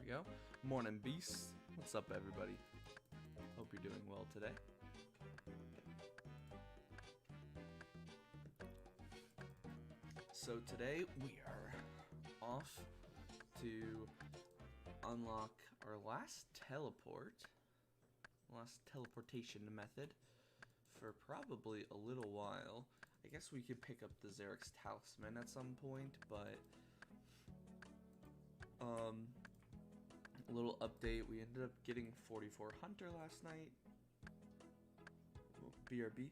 we go. Morning, beasts. What's up, everybody? Hope you're doing well today. So today we are off to unlock our last teleportation method for probably a little while. I guess we could pick up the Xeric's Talisman at some point, but a little update, we ended up getting 44 Hunter last night. BRB.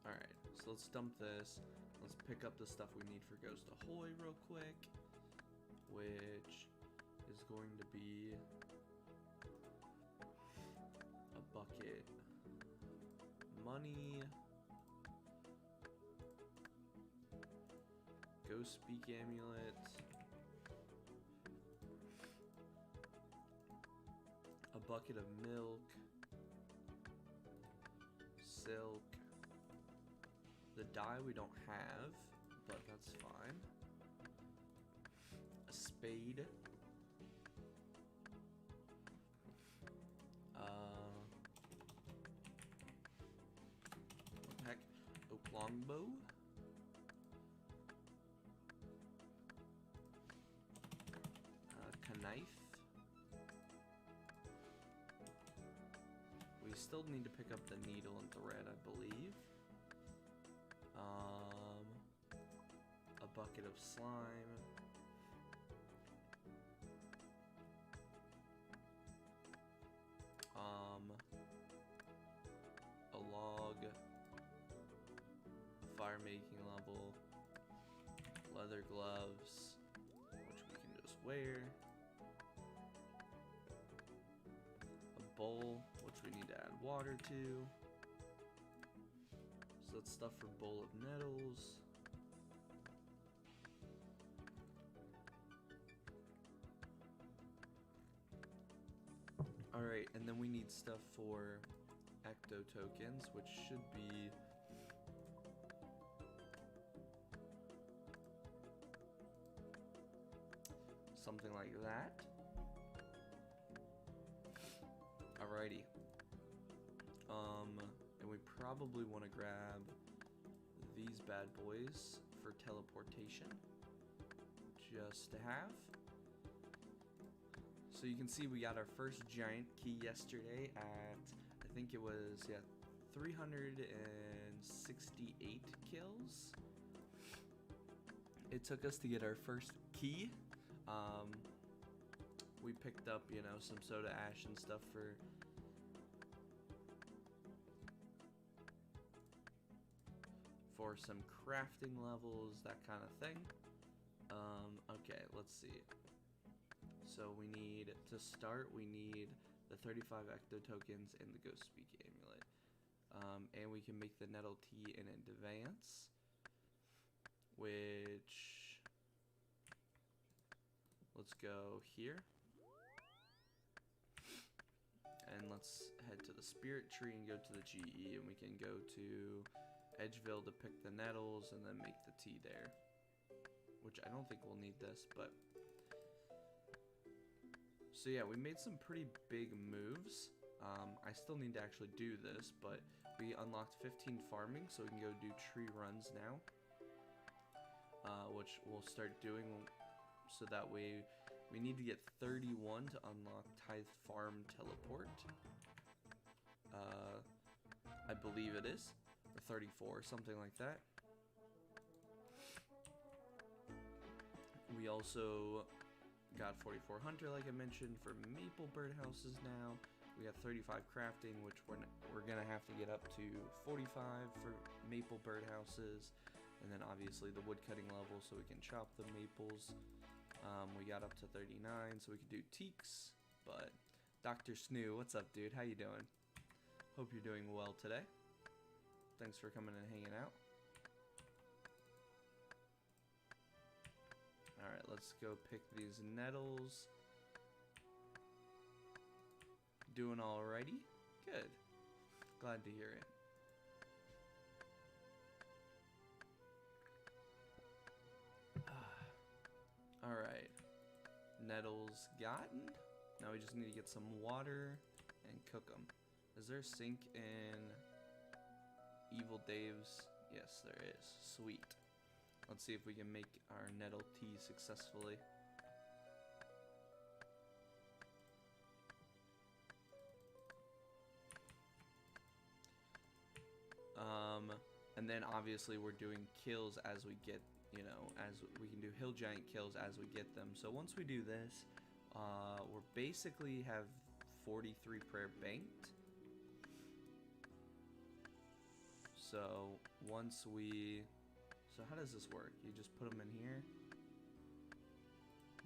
Alright, so let's dump this. Let's pick up the stuff we need for Ghost Ahoy real quick, which is going to be a bucket, money, Ghost Speak Amulet, a bucket of milk, silk, the dye we don't have, but that's fine, a spade, what the heck, oak longbow, knife. We still need to pick up the needle and thread, I believe. A bucket of slime. A log. Fire making level. Leather gloves, which we can just wear. Bowl, which we need to add water to. So that's stuff for Bowl of Nettles. Alright, and then we need stuff for Ecto tokens, which should be something like that. Alrighty. And we probably want to grab these bad boys for teleportation, just to have. So you can see we got our first giant key yesterday at, I think it was, 368 kills. It took us to get our first key. We picked up, you know, some soda ash and stuff for some crafting levels, that kind of thing. Okay, let's see. So we need, to start, we need the 35 Ecto tokens and the Ghost Speak Amulet. And we can make the Nettle Tea in advance, which, let's go here. And let's head to the Spirit Tree and go to the GE, and we can go to Edgeville to pick the nettles and then make the tea there. Which I don't think we'll need this, but... So yeah, we made some pretty big moves. I still need to actually do this, but we unlocked 15 farming, so we can go do tree runs now. Which we'll start doing, so that way we need to get 31 to unlock Tithe Farm Teleport. I believe it is. Or 34, something like that. We also got 44 Hunter, like I mentioned, for maple birdhouses now. We got 35 crafting, which we're gonna have to get up to 45 for maple birdhouses. And then obviously the wood cutting level, so we can chop the maples. We got up to 39, so we could do teaks. But Dr. Snoo, what's up, dude? How you doing? Hope you're doing well today. Thanks for coming and hanging out. Alright, let's go pick these nettles. Doing alrighty? Good. Glad to hear it. Alright. Nettles gotten. Now we just need to get some water and cook them. Is there a sink in Evil Dave's? Yes, there is. Sweet. Let's see if we can make our nettle tea successfully. And then obviously we're doing kills as we get, you know, as we can do hill giant kills as we get them. So once we do this, we're basically have 43 prayer banked. So once we, so how does this work? You just put them in here,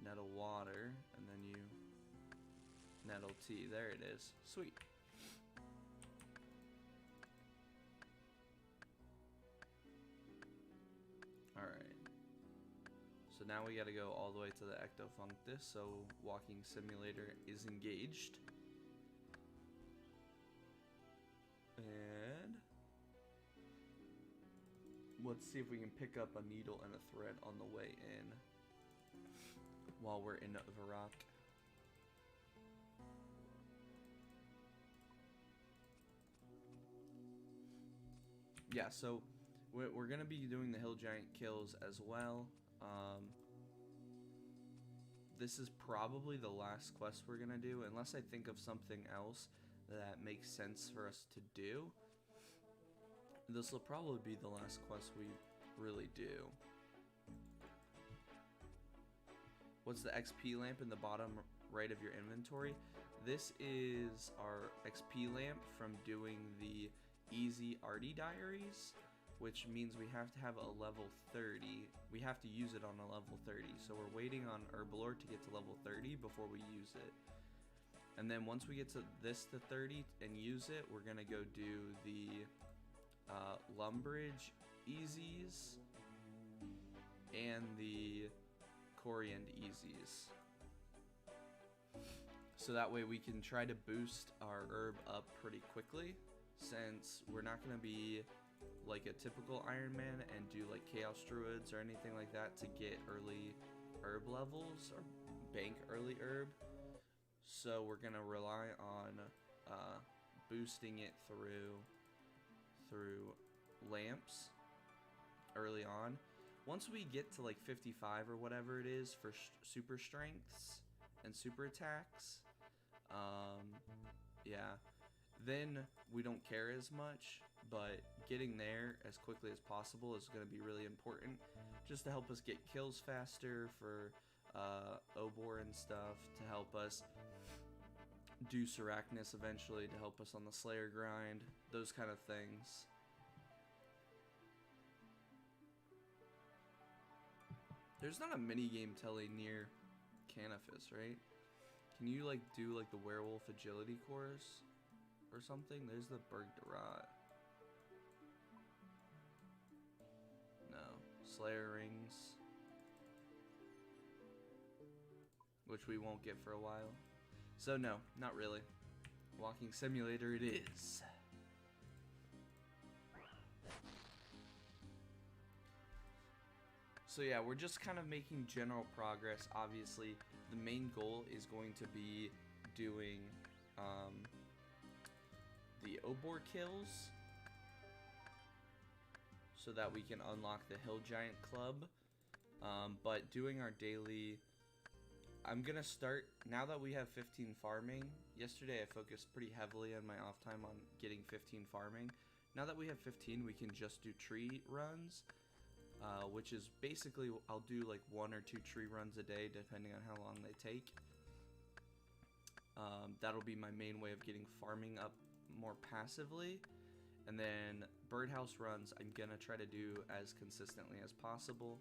nettle water, and then you nettle tea. There it is. Sweet. Alright. So now we gotta go all the way to the Ectofunctus, so walking simulator is engaged. And let's see if we can pick up a needle and a thread on the way in while we're in Varrock. Yeah, so we're going to be doing the hill giant kills as well. This is probably the last quest we're going to do, unless I think of something else that makes sense for us to do. This will probably be the last quest we really do. What's the XP lamp in the bottom right of your inventory? This is our XP lamp from doing the Easy Arty Diaries, which means we have to have a level 30. We have to use it on a level 30. So we're waiting on Herbalore to get to level 30 before we use it. And then once we get to this to 30 and use it, we're gonna go do the Lumbridge Easies and the Coriand Easies. So that way we can try to boost our herb up pretty quickly, since we're not gonna be like a typical Iron Man and do like Chaos Druids or anything like that to get early herb levels or bank early herb. So we're gonna rely on boosting it through lamps early on. Once we get to like 55 or whatever it is for super strengths and super attacks, yeah, then we don't care as much. But getting there as quickly as possible is going to be really important, just to help us get kills faster for Obor and stuff, to help us do Sarachnis eventually, to help us on the Slayer grind, those kind of things. There's not a minigame telly near Canifis, right? Can you like do like the werewolf agility course or something? There's the Bergdarat. Slayer rings, which we won't get for a while. So no, not really. Walking simulator it is. So yeah, we're just kind of making general progress. Obviously, the main goal is going to be doing the Obor kills, so that we can unlock the Hill Giant Club. But doing our daily, I'm gonna start, now that we have 15 farming, yesterday I focused pretty heavily on my off time on getting 15 farming. Now that we have 15, we can just do tree runs, which is basically, I'll do like 1 or 2 tree runs a day, depending on how long they take. That'll be my main way of getting farming up more passively. And then birdhouse runs I'm gonna try to do as consistently as possible.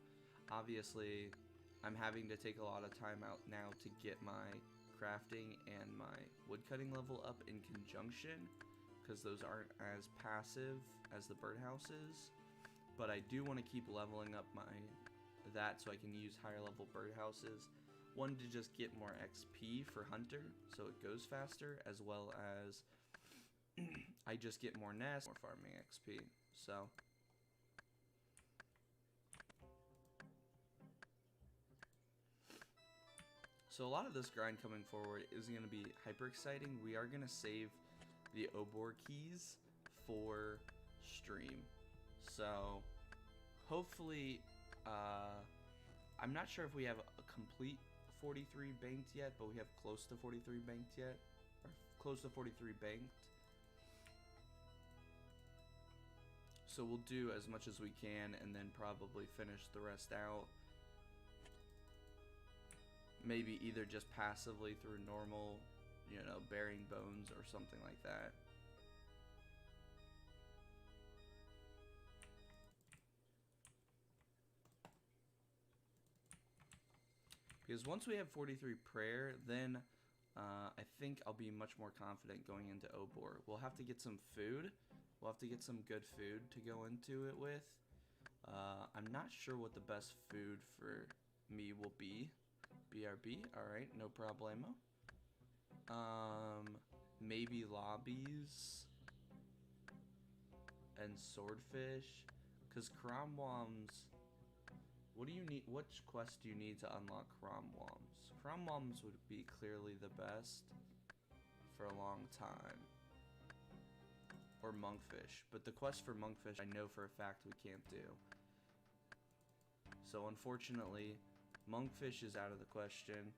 Obviously, I'm having to take a lot of time out now to get my crafting and my woodcutting level up in conjunction, because those aren't as passive as the birdhouses. But I do want to keep leveling up that so I can use higher level birdhouses One, to just get more XP for Hunter, so it goes faster, as well as I just get more nests, more farming XP. So a lot of this grind coming forward is going to be hyper exciting. We are going to save the Obor keys for stream. So hopefully, I'm not sure if we have a complete 43 banked yet, but we have close to 43 banked yet, or close to 43 banked. So we'll do as much as we can and then probably finish the rest out. Maybe either just passively through normal, you know, burying bones or something like that. Because once we have 43 prayer, then I think I'll be much more confident going into Obor. We'll have to get some food. We'll have to get some good food to go into it with. I'm not sure what the best food for me will be. BRB, alright, no problemo. Maybe lobbies and swordfish. Because cromwoms, what do you need? Which quest do you need to unlock cromwoms? Cromwoms would be clearly the best for a long time. Or monkfish, but the quest for monkfish I know for a fact we can't do. So unfortunately, monkfish is out of the question.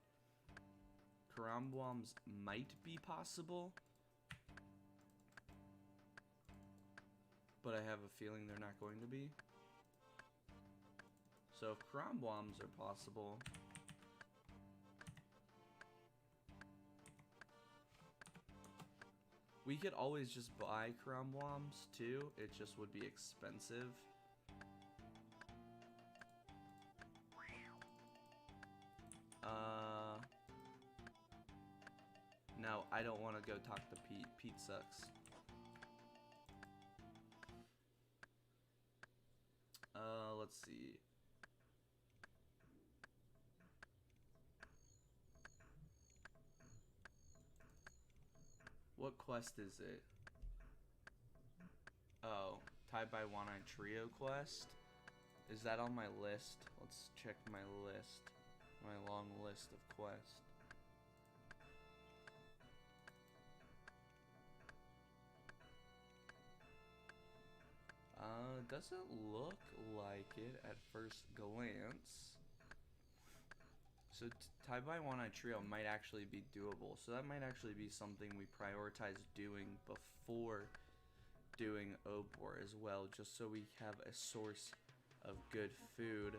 Cromwoms might be possible, but I have a feeling they're not going to be. So if cromwoms are possible, we could always just buy cromwoms too. It just would be expensive. No, I don't want to go talk to Pete. Pete sucks. Let's see. What quest is it? Oh, Tied by One-Eye Trio quest? Is that on my list? Let's check my list. My long list of quests. Doesn't look like it at first glance. So Tied by One-Eye Trio might actually be doable. So that might actually be something we prioritize doing before doing Obor as well, just so we have a source of good food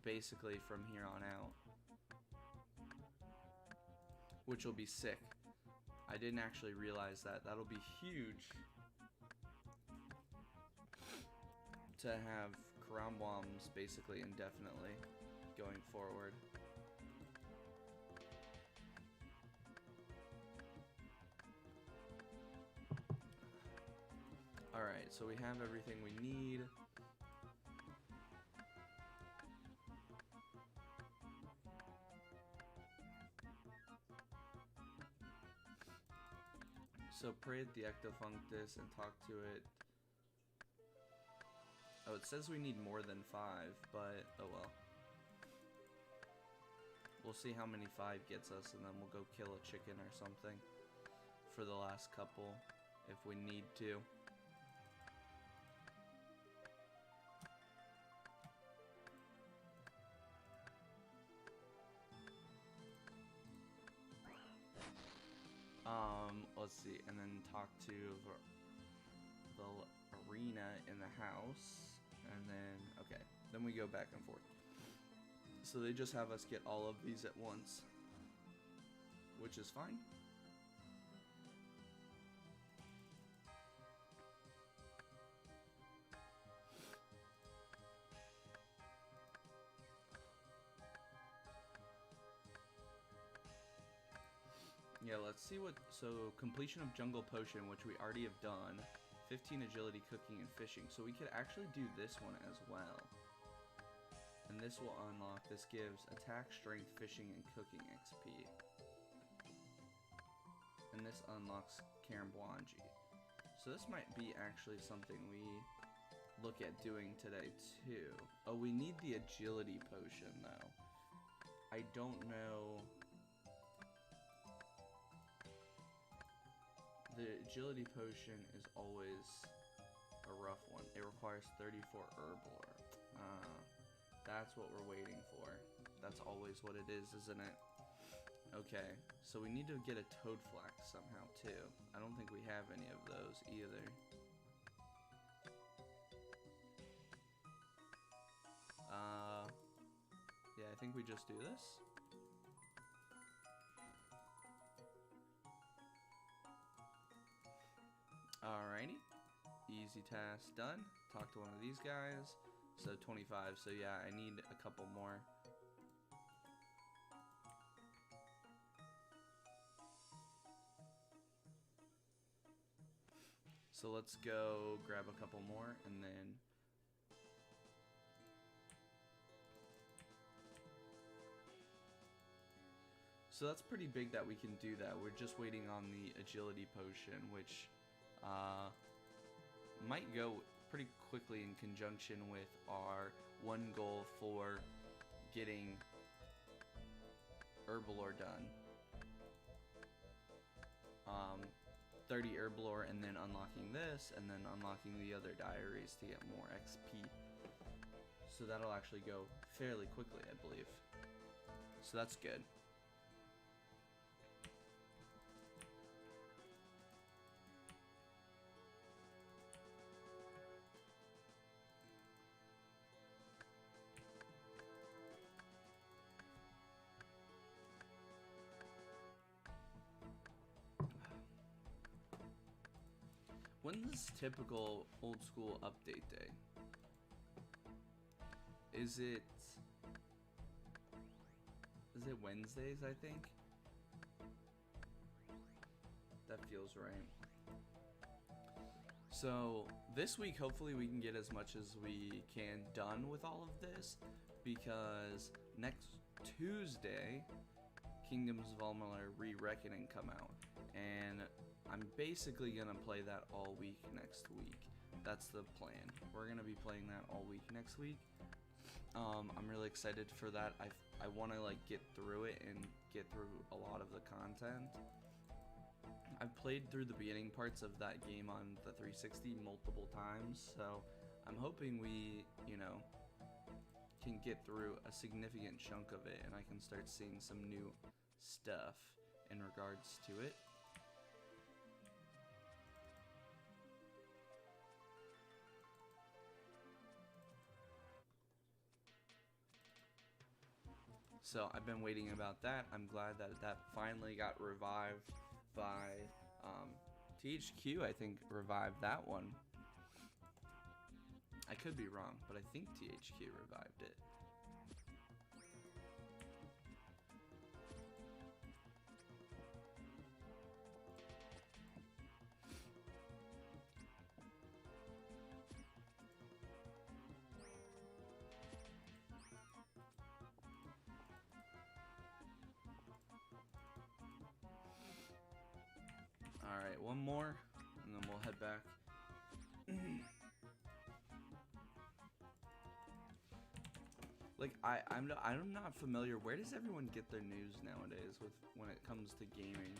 basically from here on out. Which will be sick. I didn't actually realize that. That'll be huge to have cromwoms basically indefinitely going forward. Alright, so we have everything we need. So pray at the Ectofunctus and talk to it. Oh, it says we need more than 5, but oh well. We'll see how many 5 gets us, and then we'll go kill a chicken or something for the last couple, if we need to. Let's see, and then talk to the arena in the house, and then, okay, then we go back and forth. So they just have us get all of these at once, which is fine. Yeah, let's see what, so completion of Jungle Potion, which we already have done, 15 agility, cooking, and fishing, so we could actually do this one as well. And and this will unlock. This gives attack, strength, fishing, and cooking XP. And this unlocks Karambwanji. So this might be actually something we look at doing today too. Oh, we need the agility potion though. I don't know. The agility potion is always a rough one. It requires 34 Herblore. That's what we're waiting for. That's always what it is, isn't it? Okay, so we need to get a Toadflax somehow too. I don't think we have any of those either. Yeah, I think we just do this. Alrighty, easy task done. Talk to one of these guys. So 25, so yeah, I need a couple more. So let's go grab a couple more and then so that's pretty big that we can do that. We're just waiting on the agility potion, which might go pretty quickly in conjunction with our one goal for getting Herblore done. 30 Herblore and then unlocking this and then unlocking the other diaries to get more XP. So that'll actually go fairly quickly, I believe. So that's good. When's typical old school update day? Is it Wednesdays, I think? That feels right. So this week hopefully we can get as much as we can done with all of this, because next Tuesday Kingdoms of Amalur Re-Reckoning come out, and I'm basically gonna play that all week next week. That's the plan. We're gonna be playing that all week next week. I'm really excited for that. I want to like get through it and get through a lot of the content. I've played through the beginning parts of that game on the 360 multiple times, so I'm hoping we, you know, can get through a significant chunk of it and I can start seeing some new stuff in regards to it. So I've been waiting about that. I'm glad that that finally got revived by THQ. I think revived that one. I could be wrong, but I think THQ revived it. Alright, one more, and then we'll head back. Like, I'm not familiar. Where does everyone get their news nowadays with when it comes to gaming?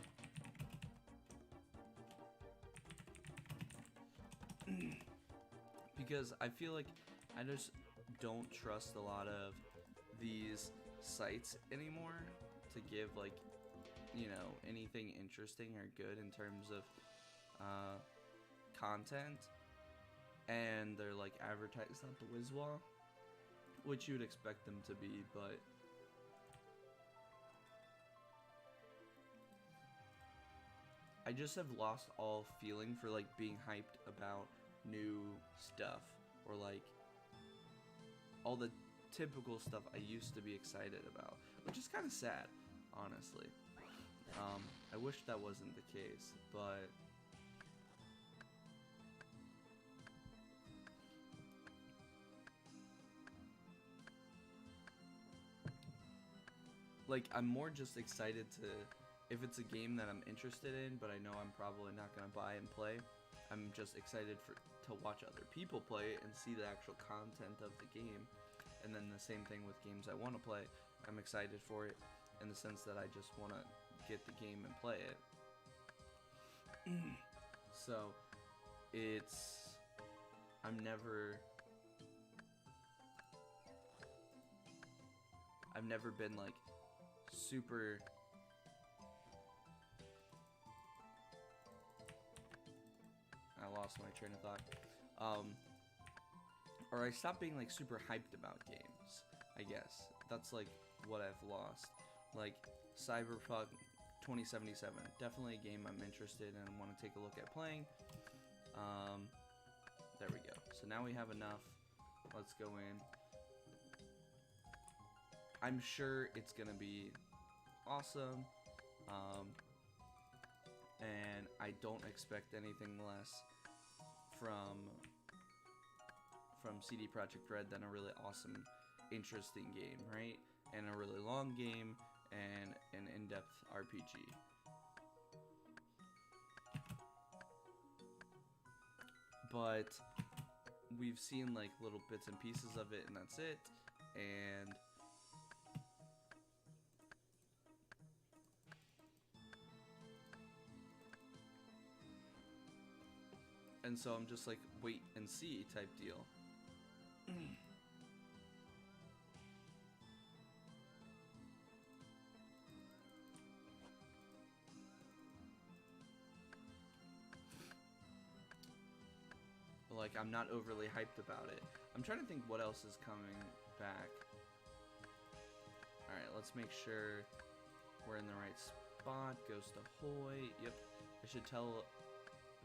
Because I feel like I just don't trust a lot of these sites anymore to give, like, you know, anything interesting or good in terms of content, and they're like advertised out the whiz-wah, which you would expect them to be, but I just have lost all feeling for like being hyped about new stuff, or like all the typical stuff I used to be excited about, which is kind of sad, honestly. I wish that wasn't the case, but like, I'm more just excited to, if it's a game that I'm interested in, but I know I'm probably not gonna buy and play, I'm just excited to watch other people play it and see the actual content of the game. And then the same thing with games I want to play. I'm excited for it in the sense that I just want to get the game and play it. So I've never been like super I lost my train of thought. Or I stopped being like super hyped about games, I guess. That's like what I've lost. Like Cyberpunk 2077, definitely a game I'm interested in and want to take a look at playing. There we go. So now we have enough. Let's go in. I'm sure it's gonna be awesome. And I don't expect anything less from CD Projekt Red than a really awesome, interesting game, right? And a really long game and an in-depth RPG. But we've seen like little bits and pieces of it, and that's it. And so I'm just like wait and see type deal. Like, I'm not overly hyped about it. I'm trying to think what else is coming back. Alright, let's make sure we're in the right spot. Goes to Ahoy. Yep. I should tell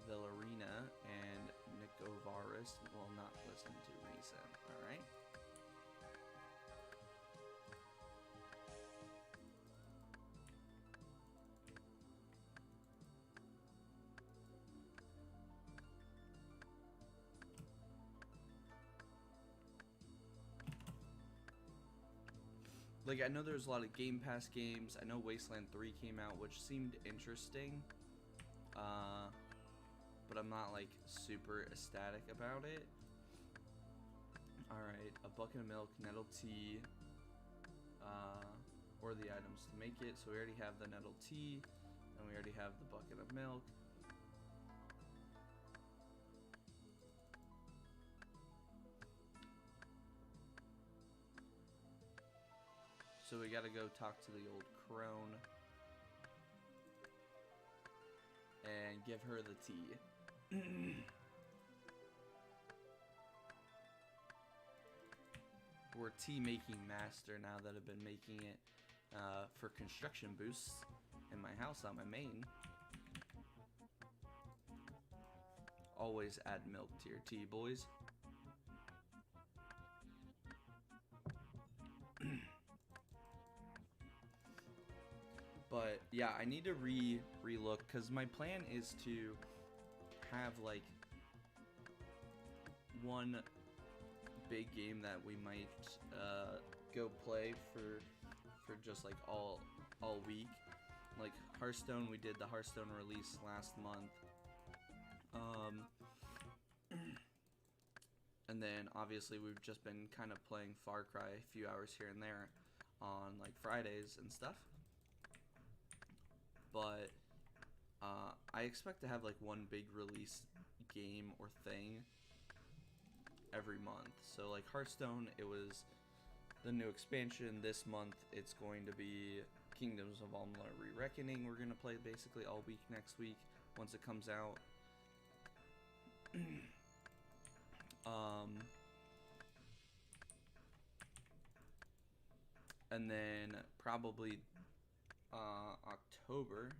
Villarina and Nicovaris will not listen to reason. Alright. Like, I know there's a lot of Game Pass games. I know Wasteland 3 came out, which seemed interesting. But I'm not, like, super ecstatic about it. Alright, a bucket of milk, nettle tea, or the items to make it. So we already have the nettle tea, and we already have the bucket of milk. So we gotta go talk to the old crone and give her the tea. We're tea making master now that I've been making it for construction boosts in my house on my main. Always add milk to your tea, boys. But yeah, I need to re-look because my plan is to have like one big game that we might go play for just like all week. Like Hearthstone, we did the Hearthstone release last month. And then obviously we've just been kind of playing Far Cry a few hours here and there on like Fridays and stuff. But I expect to have like one big release game or thing every month. So like Hearthstone, it was the new expansion. This month it's going to be Kingdoms of Amalur Re-Reckoning. We're going to play basically all week next week once it comes out. And then probably October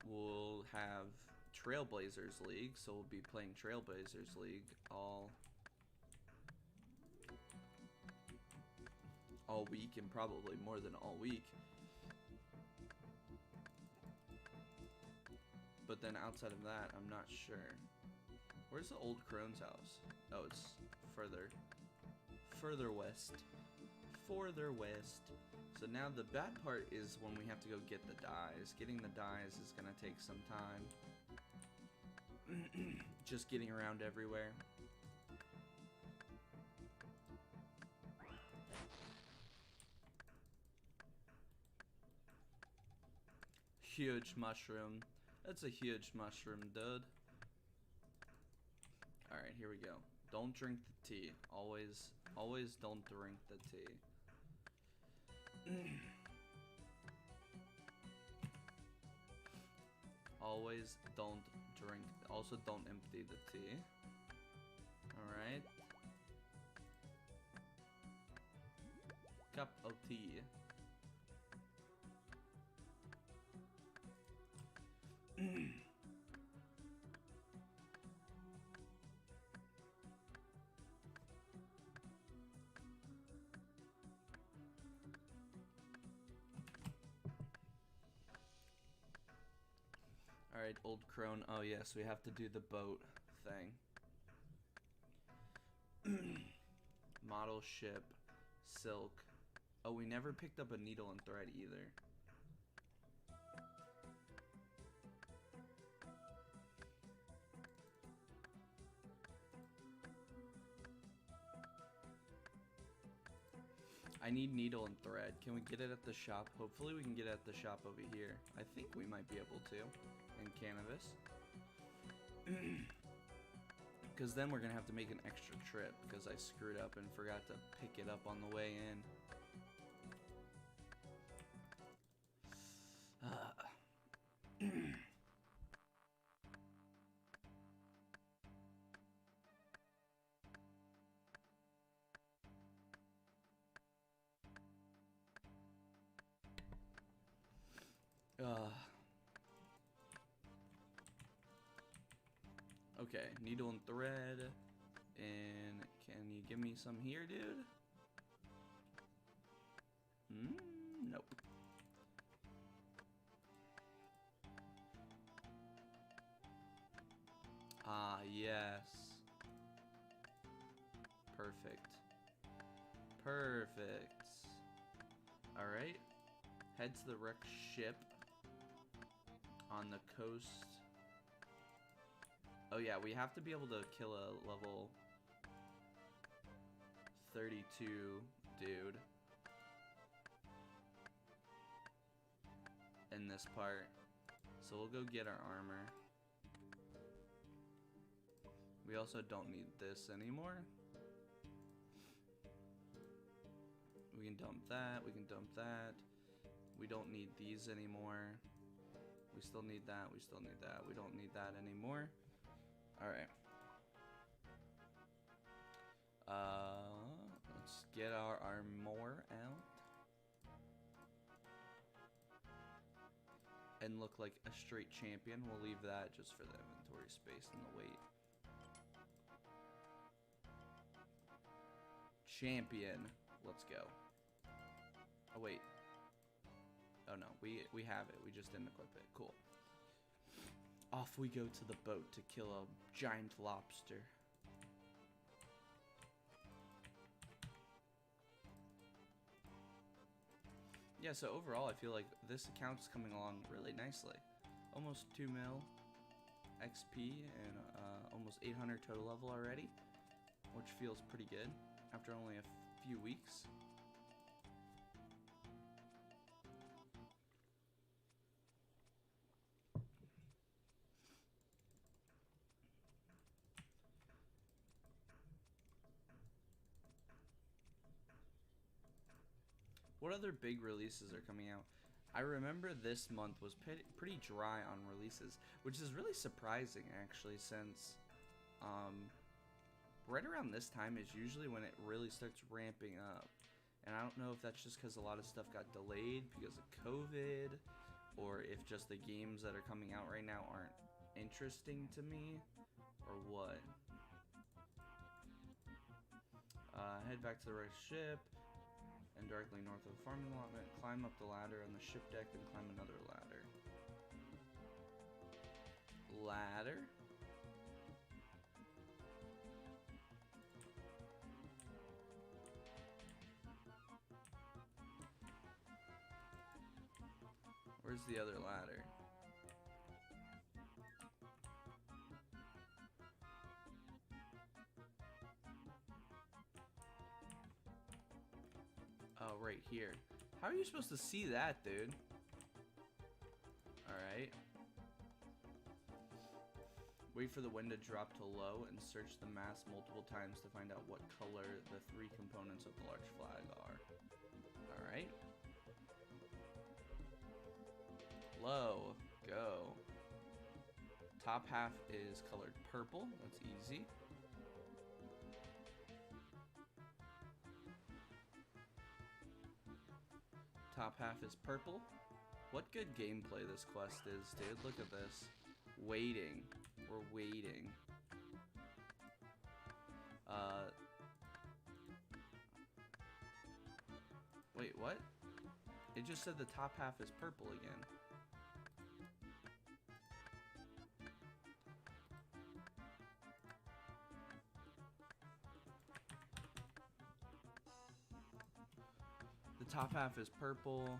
we'll have Trailblazers League, so we'll be playing Trailblazers League all week, and probably more than all week. But then outside of that, I'm not sure. Where's the old crone's house? Oh, it's further west. further west. So now the bad part is when we have to go get the dyes. Getting the dyes is gonna take some time. Just getting around everywhere. Huge mushroom. That's a huge mushroom, dude. Alright, here we go. Don't drink the tea. Always don't drink the tea. Always don't drink. Also, don't empty the tea. Alright. Cup of tea. Alright, old crone. Oh yes, we have to do the boat thing. Model ship, silk. Oh, we never picked up a needle and thread either. I need needle and thread. Can we get it at the shop? Hopefully we can get it at the shop over here. I think we might be able to in cannabis. Because then we're going to have to make an extra trip because I screwed up and forgot to pick it up on the way in. Okay, needle and thread. And can you give me some here, dude? Nope. Ah, yes. Perfect. Perfect. Alright. Head to the wrecked ship on the coast. Oh yeah, we have to be able to kill a level 32 dude in this part. So we'll go get our armor. We also don't need this anymore. We can dump that, we can dump that. We don't need these anymore. We still need that, we still need that. We don't need that anymore. Alright. Let's get our armor out. And look like a straight champion. We'll leave that just for the inventory space and the weight. Champion. Let's go. Oh wait. Oh no, we have it. We just didn't equip it. Cool. Off we go to the boat to kill a giant lobster. Yeah, so overall I feel like this account's coming along really nicely. Almost 2 mil XP and almost 800 total level already, which feels pretty good after only a few weeks. What other big releases are coming out? I remember this month was pretty dry on releases, which is really surprising actually, since right around this time is usually when it really starts ramping up. And I don't know if that's just because a lot of stuff got delayed because of COVID, or if just the games that are coming out right now aren't interesting to me, or what. Head back to the right ship. And directly north of the farming allotment, climb up the ladder on the ship deck, then climb another ladder. Ladder? Where's the other ladder? Oh, right here. How are you supposed to see that, dude? Alright. Wait for the wind to drop to low and search the mass multiple times to find out what color the 3 components of the large flag are. Alright. Low. Go. Top half is colored purple. That's easy. Top half is purple. What good gameplay this quest is, dude. Look at this. Waiting. We're waiting. Wait, what? It just said the top half is purple again. The top half is purple.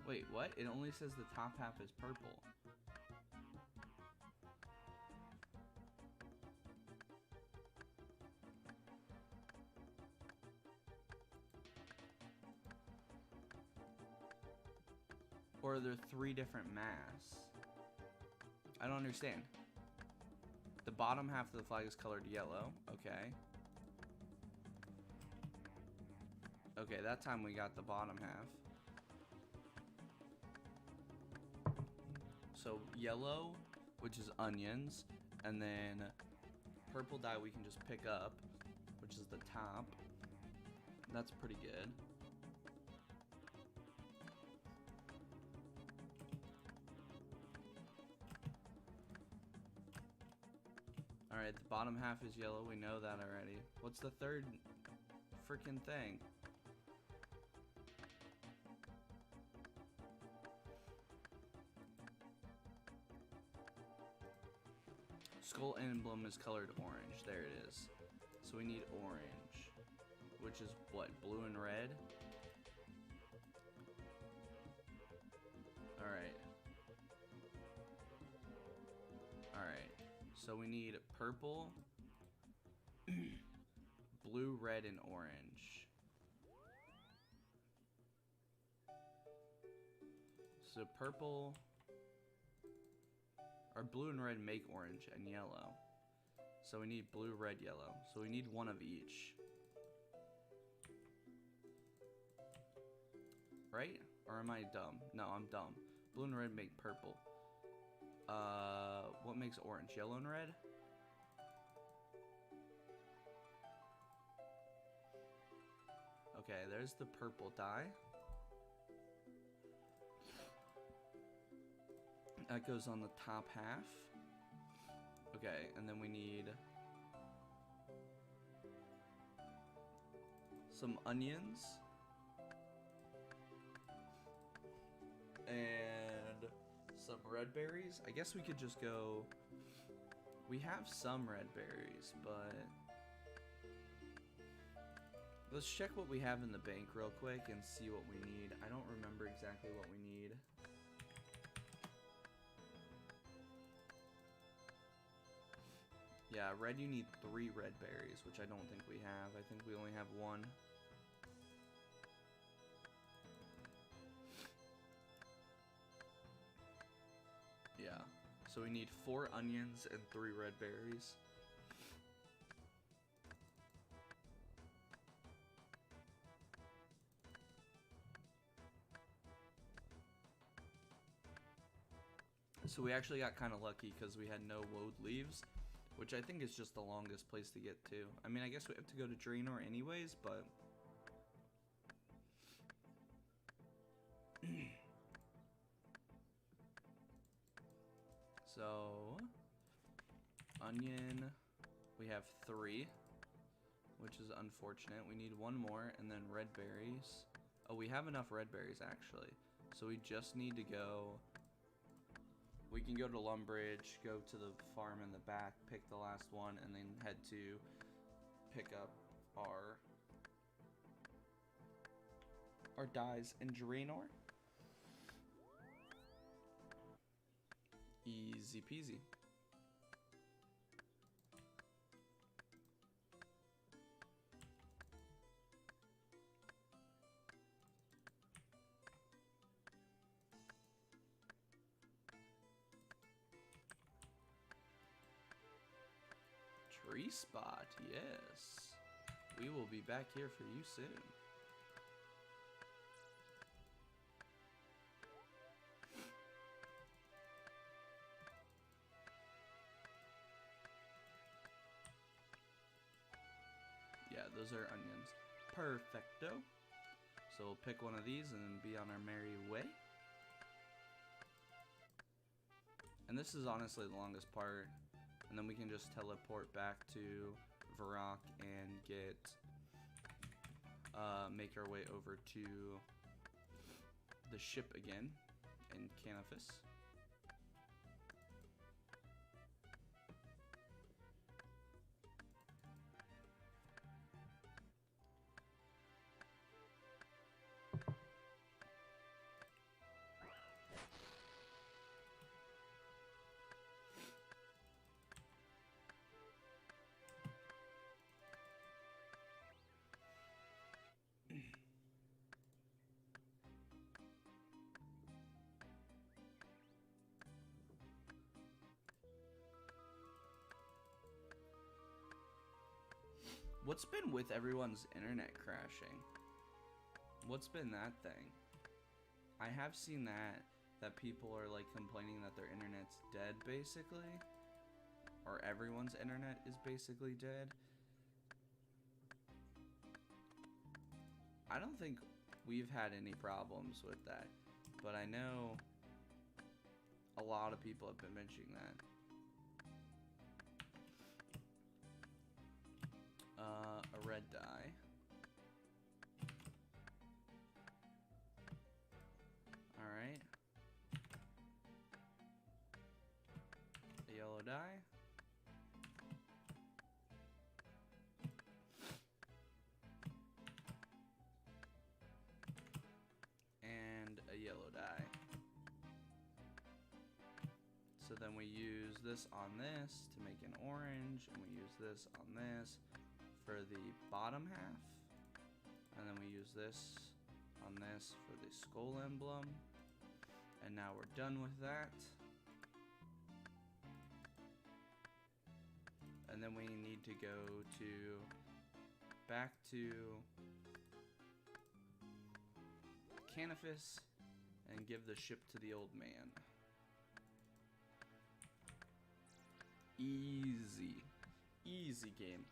Wait, what? It only says the top half is purple. Or are there 3 different masks? I don't understand. The bottom half of the flag is colored yellow. Okay. Okay, that time we got the bottom half. So yellow, which is onions, and then purple dye we can just pick up, which is the top. That's pretty good. Alright, the bottom half is yellow. We know that already. What's the third freaking thing? Skull emblem is colored orange. There it is. So we need orange, which is what? Blue and red? Alright. Alright. So we need purple, blue, red, and orange. So purple, or blue and red make orange and yellow. So we need blue, red, yellow. So we need one of each. Right? Or am I dumb? No, I'm dumb. Blue and red make purple. What makes orange? Yellow and red? Okay, there's the purple dye. That goes on the top half. Okay, and then we need some onions. And some red berries. I guess we could just go. We have some red berries, but let's check what we have in the bank real quick and see what we need. I don't remember exactly what we need. Yeah, red you need 3 red berries, which I don't think we have. I think we only have 1. Yeah, so we need 4 onions and 3 red berries. So we actually got kind of lucky because we had no woad leaves, which I think is just the longest place to get to. I mean, I guess we have to go to Draenor anyways, but so onion, we have 3, which is unfortunate. We need 1 more, and then red berries. Oh, we have enough red berries actually. So we just need to go. We can go to Lumbridge, go to the farm in the back, pick the last one, and then head to pick up our our dies in Draenor. Easy peasy. Tree spot, yes. We will be back here for you soon. Yeah, those are onions. Perfecto. So we'll pick one of these and be on our merry way. And this is honestly the longest part. And then we can just teleport back to Varrock and get make our way over to the ship again in Canifis. What's been with everyone's internet crashing? What's been that thing? I have seen that people are like complaining that their internet's dead basically. Or everyone's internet is basically dead. I don't think we've had any problems with that. But I know a lot of people have been mentioning that. A red dye. Alright. A yellow dye. And a yellow dye. So then we use this on this to make an orange, and we use this on this for the bottom half, and then we use this on this for the skull emblem, and now we're done with that. And then we need to go back to Canifis and give the ship to the old man. Easy game.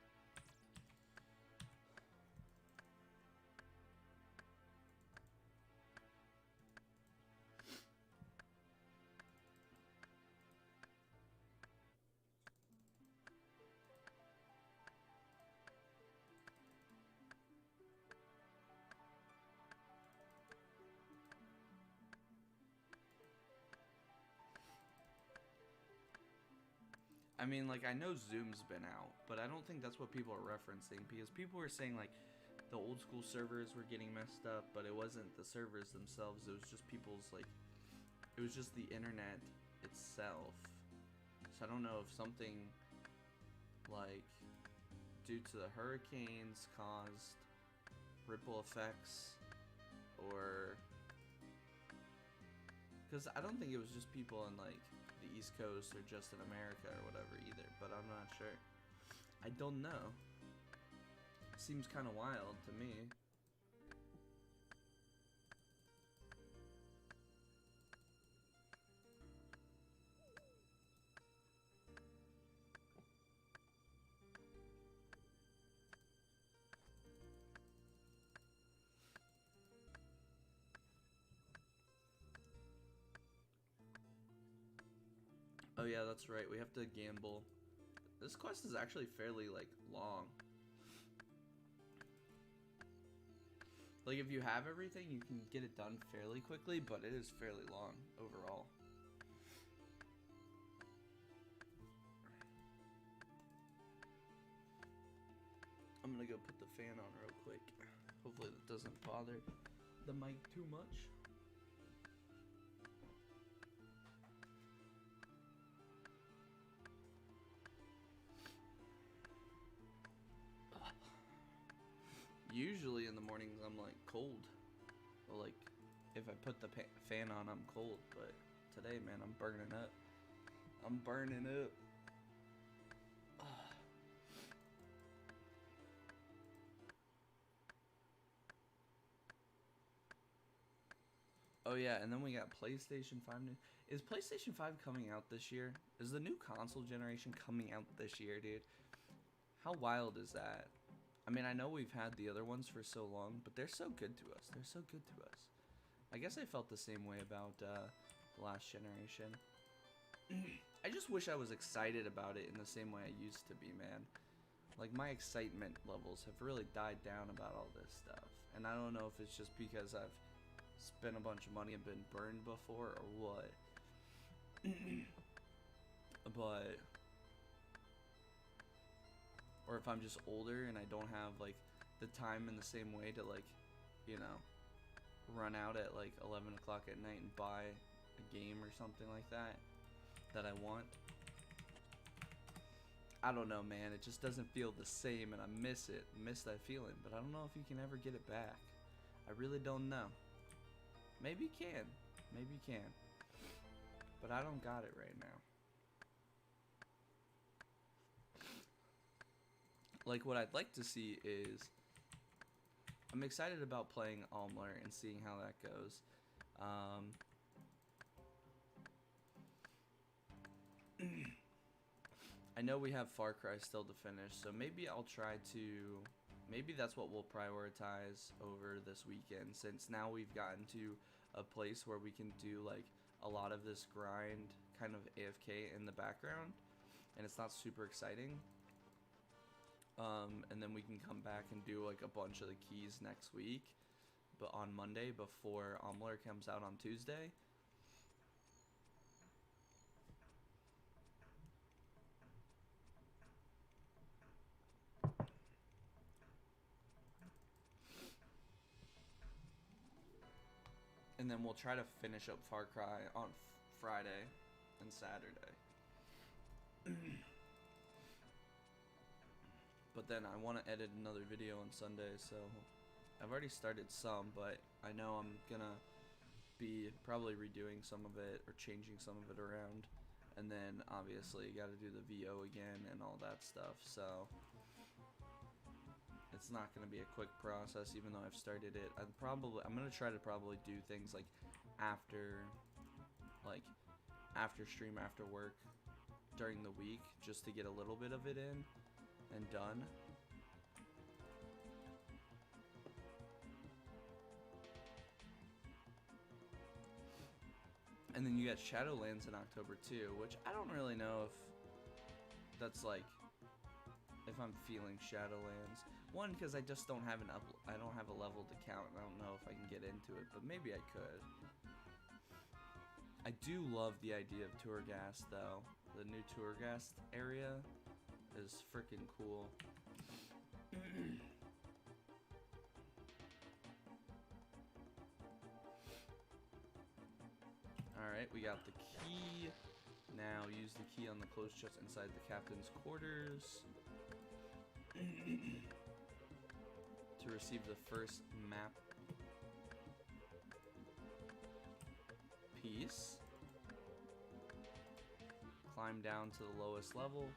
I mean, like, I know Zoom's been out, but I don't think that's what people are referencing, because people were saying, like, the old school servers were getting messed up, but it wasn't the servers themselves, it was just people's, like, it was just the internet itself. So I don't know if something, like, due to the hurricanes caused ripple effects, or, because I don't think it was just people in, like, the East Coast or just in America or whatever either, but I'm not sure. I don't know. Seems kind of wild to me. Oh yeah, that's right. We have to gamble. This quest is actually fairly, like, long. Like, if you have everything, you can get it done fairly quickly, but it is fairly long overall. I'm gonna go put the fan on real quick. Hopefully that doesn't bother the mic too much. Usually in the mornings I'm like cold. Well, like if I put the fan on, I'm cold. But today, man, I'm burning up. I'm burning up. Oh yeah, and then we got PlayStation 5 new. Is PlayStation 5 coming out this year? Is the new console generation coming out this year, dude? How wild is that? I mean, I know we've had the other ones for so long, but they're so good to us. They're so good to us. I guess I felt the same way about the last generation. I just wish I was excited about it in the same way I used to be, man. Like, my excitement levels have really died down about all this stuff. And I don't know if it's just because I've spent a bunch of money and been burned before or what. But... or if I'm just older and I don't have, like, the time in the same way to, like, you know, run out at, like, 11 o'clock at night and buy a game or something like that I want. I don't know, man. It just doesn't feel the same, and I miss it. Miss that feeling, but I don't know if you can ever get it back. I really don't know. Maybe you can. Maybe you can. But I don't got it right now. Like, what I'd like to see is... I'm excited about playing Almler and seeing how that goes. I know we have Far Cry still to finish, so maybe I'll try to... maybe that's what we'll prioritize over this weekend, since now we've gotten to a place where we can do, like, a lot of this grind kind of AFK in the background, and it's not super exciting. And then we can come back and do, like, a bunch of the keys next week, but on Monday before Almler comes out on Tuesday. And then we'll try to finish up Far Cry on Friday and Saturday. But then I want to edit another video on Sunday, so I've already started some, but I know I'm gonna be probably redoing some of it or changing some of it around. And then obviously you gotta do the VO again and all that stuff, so it's not gonna be a quick process, even though I've started it. I'm gonna try to probably do things like after stream, after work, during the week, just to get a little bit of it in and done. And then you got Shadowlands in October too, which I don't really know if that's like, if I'm feeling Shadowlands. One, because I just don't have I don't have a level to count, and I don't know if I can get into it, but maybe I could. I do love the idea of Tourgast, though. The new Tourgast area is freaking cool. Alright, we got the key. Now use the key on the closed chest inside the captain's quarters to receive the first map piece. Climb down to the lowest level.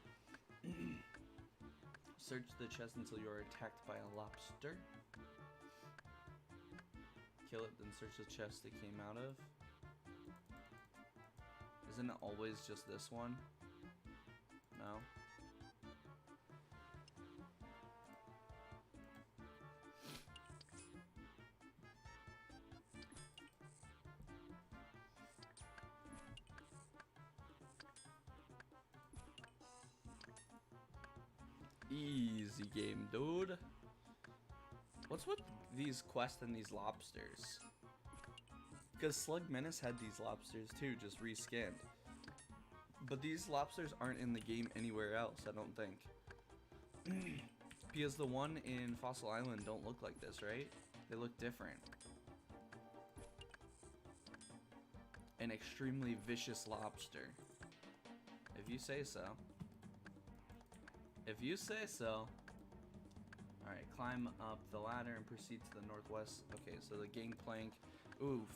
Search the chest until you are attacked by a lobster. Kill it, then search the chest it came out of. Isn't it always just this one? No? Easy game, dude. What's with these quests and these lobsters? Because Slug Menace had these lobsters too, just reskinned. But these lobsters aren't in the game anywhere else, I don't think. Because the one in Fossil Island don't look like this, right? They look different. An extremely vicious lobster. If you say so. If you say so. Alright, climb up the ladder and proceed to the northwest. Okay, so the gangplank. Oof.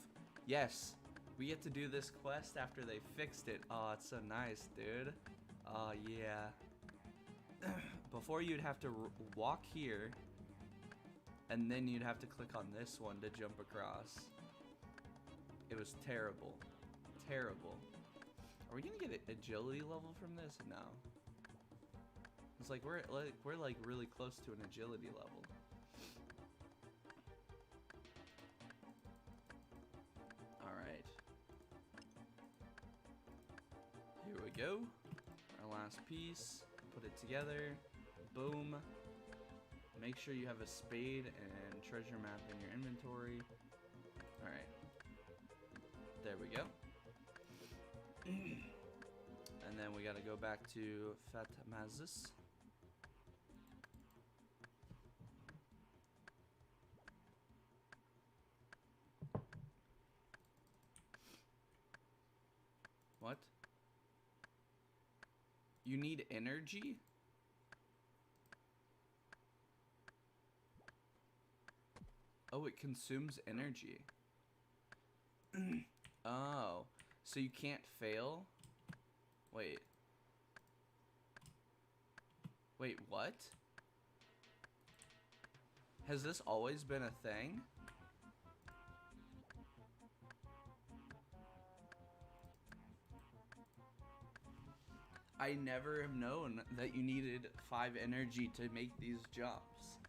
Yes. We get to do this quest after they fixed it. Oh, it's so nice, dude. Oh, yeah. Before you'd have to walk here. And then you'd have to click on this one to jump across. It was terrible. Terrible. Are we gonna get an agility level from this? No. It's like we're really close to an agility level. All right. Here we go. Our last piece. Put it together. Boom. Make sure you have a spade and treasure map in your inventory. All right. There we go. And then we gotta go back to Fatmazis. What? You need energy? Oh, it consumes energy. Oh, so you can't fail? Wait. Wait, what? Has this always been a thing? I never have known that you needed 5 energy to make these jumps.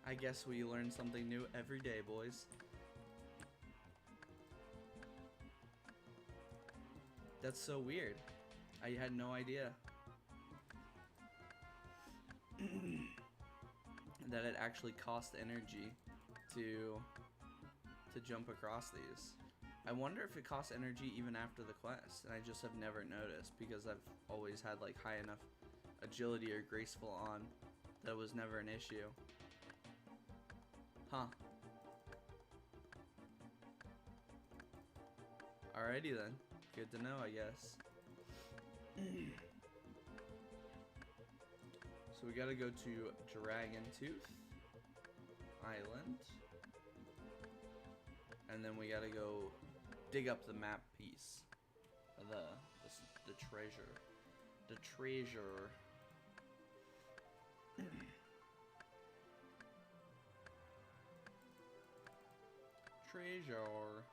I guess we learn something new every day, boys. That's so weird. I had no idea that it actually cost energy to jump across these. I wonder if it costs energy even after the quest, and I just have never noticed because I've always had like high enough agility or graceful on that was never an issue. Huh. Alrighty then. Good to know, I guess. So we gotta go to Dragon Tooth Island. And then we gotta go dig up the map piece. The treasure. The treasure. Treasure.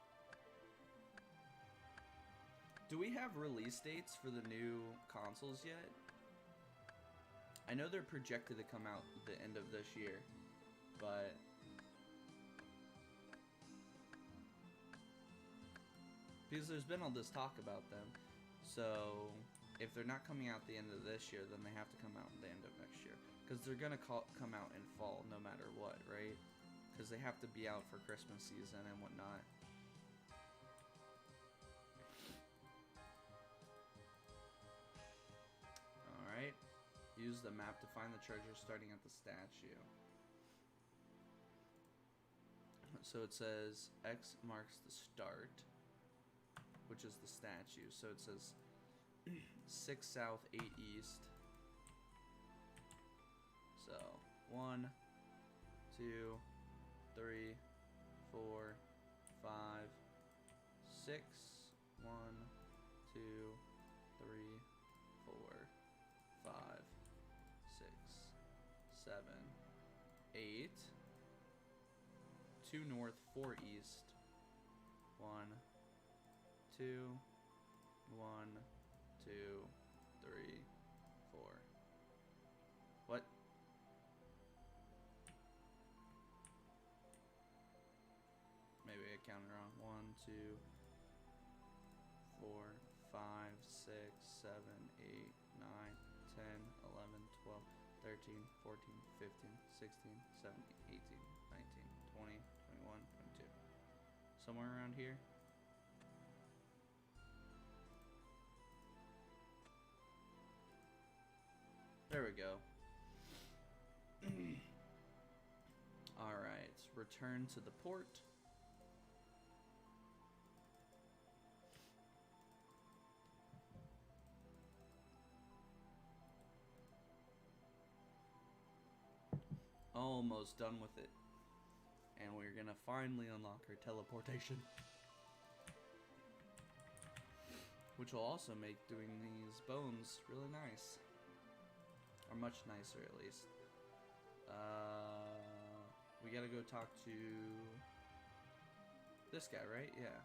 Do we have release dates for the new consoles yet? I know they're projected to come out at the end of this year, but because there's been all this talk about them, so if they're not coming out at the end of this year, then they have to come out at the end of next year, because they're gonna come out in fall no matter what, right? Because they have to be out for Christmas season and whatnot. Alright. Use the map to find the treasure starting at the statue. So it says X marks the start, which is the statue. So it says 6 south, 8 east. So 1, 2, 3, 4, 5, 6. 1, 2, 3, 4, 5, 6, 7, 8. 2 north, 4 east. 1, 2, 1, 2, 3, 4. What? Maybe I counted wrong. 1, 2, 4, 5, 6, 7, 8, 9, 10, 11, 12, 13, 14, 15, 16, 17, 18, 19, 20, 21, 22. Somewhere around here. There we go. Alright, return to the port. Almost done with it. And we're gonna finally unlock our teleportation. Which will also make doing these bones really nice. Or much nicer, at least. We gotta go talk to this guy, right? Yeah.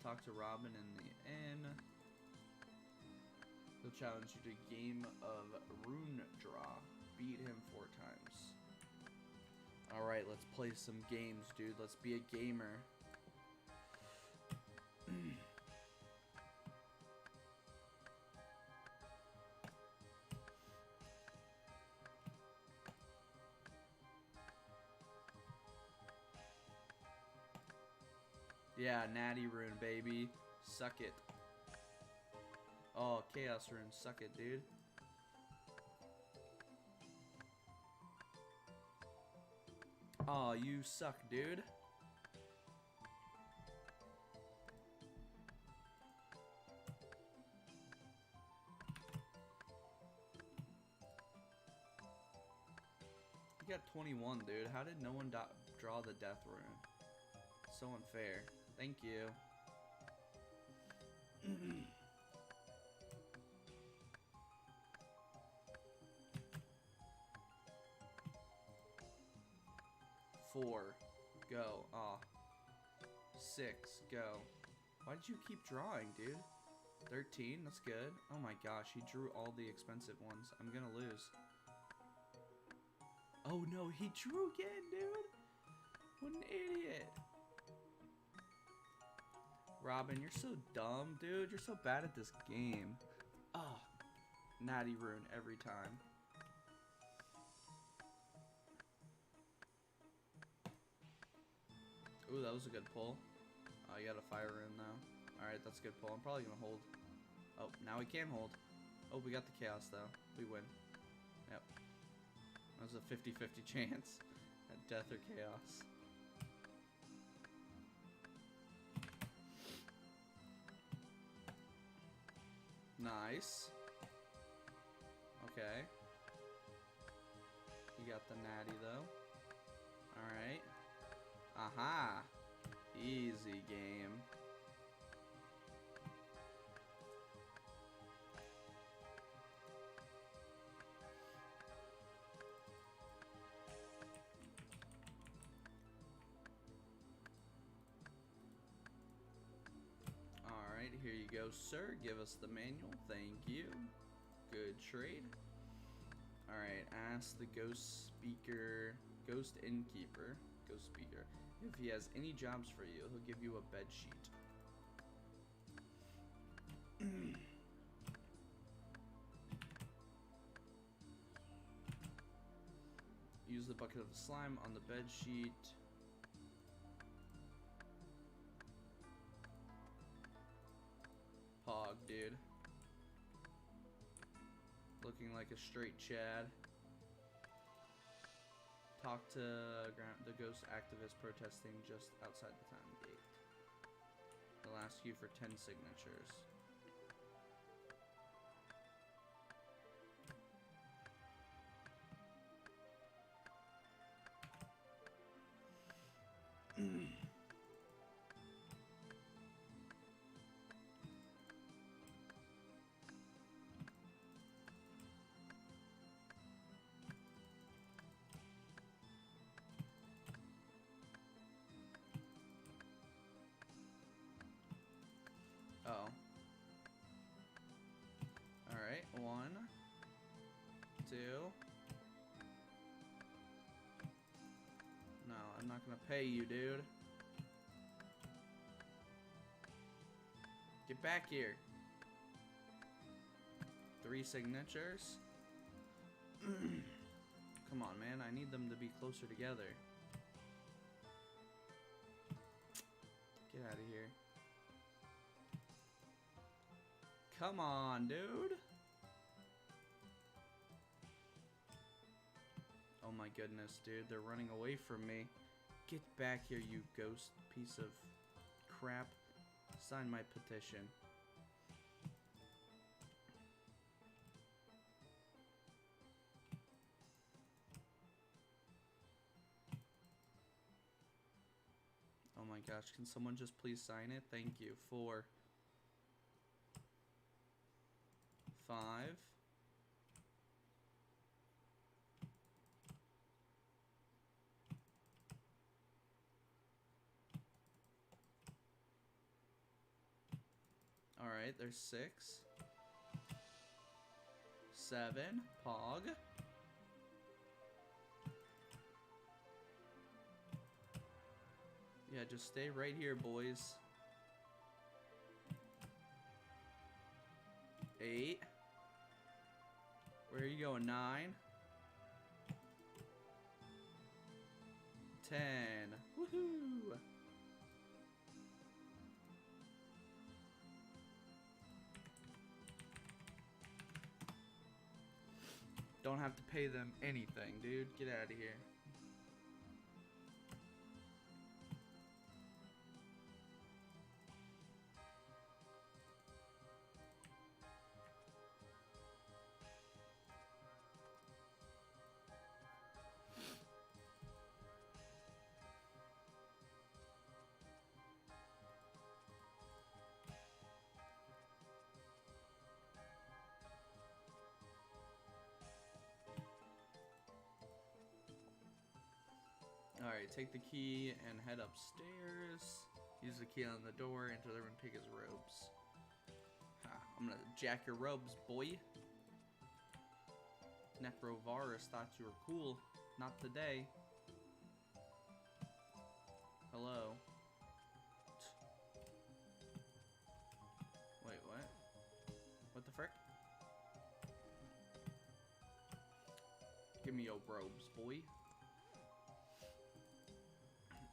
Talk to Robin in the inn. He'll challenge you to game of rune draw. Beat him 4 times. Alright, let's play some games, dude. Let's be a gamer. Yeah, natty rune, baby. Suck it. Oh, chaos rune. Suck it, dude. Oh, you suck, dude. You got 21, dude. How did no one draw the death rune? So unfair. Thank you. Four. Go. Ah. 6. Go. Why did you keep drawing, dude? 13. That's good. Oh my gosh. He drew all the expensive ones. I'm gonna lose. Oh no. He drew again, dude. What an idiot. Robin, you're so dumb, dude. You're so bad at this game. Oh. Natty rune every time. Ooh, that was a good pull. Oh, you got a fire rune now. Alright, that's a good pull. I'm probably gonna hold. Oh, now we can hold. Oh, we got the chaos though. We win. Yep. That was a 50-50 chance at death or chaos. Nice. Okay. You got the natty though. Alright. Aha! Easy game. Alright, here you go, sir. Give us the manual. Thank you. Good trade. Alright, ask the ghost innkeeper, if he has any jobs for you. He'll give you a bed sheet. Use the bucket of the slime on the bed sheet. Pog, dude. Looking like a straight Chad. Talk to the ghost activist protesting just outside the town gate. They'll ask you for 10 signatures. Oh. Alright, 1, 2. No, I'm not gonna pay you, dude. Get back here. 3 signatures. Come on, man. I need them to be closer together. Get out of here. Come on, dude. Oh my goodness, dude. They're running away from me. Get back here, you ghost piece of crap. Sign my petition. Oh my gosh, can someone just please sign it? Thank you. 4, 5. Alright, there's 6. 7. Pog. Yeah, just stay right here, boys. 8. Where are you going? 9. 10. Woohoo! Don't have to pay them anything, dude. Get out of here. Alright, take the key and head upstairs. Use the key on the door, enter the room, take his robes. Ha, I'm gonna jack your robes, boy. Necrovarus thought you were cool. Not today. Hello. Wait, what? What the frick? Give me your robes, boy.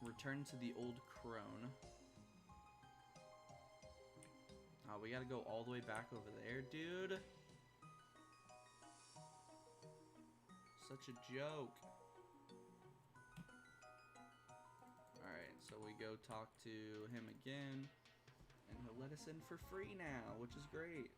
Return to the old crone. Oh, we gotta go all the way back over there, dude. Such a joke. Alright, so we go talk to him again. And he'll let us in for free now, which is great.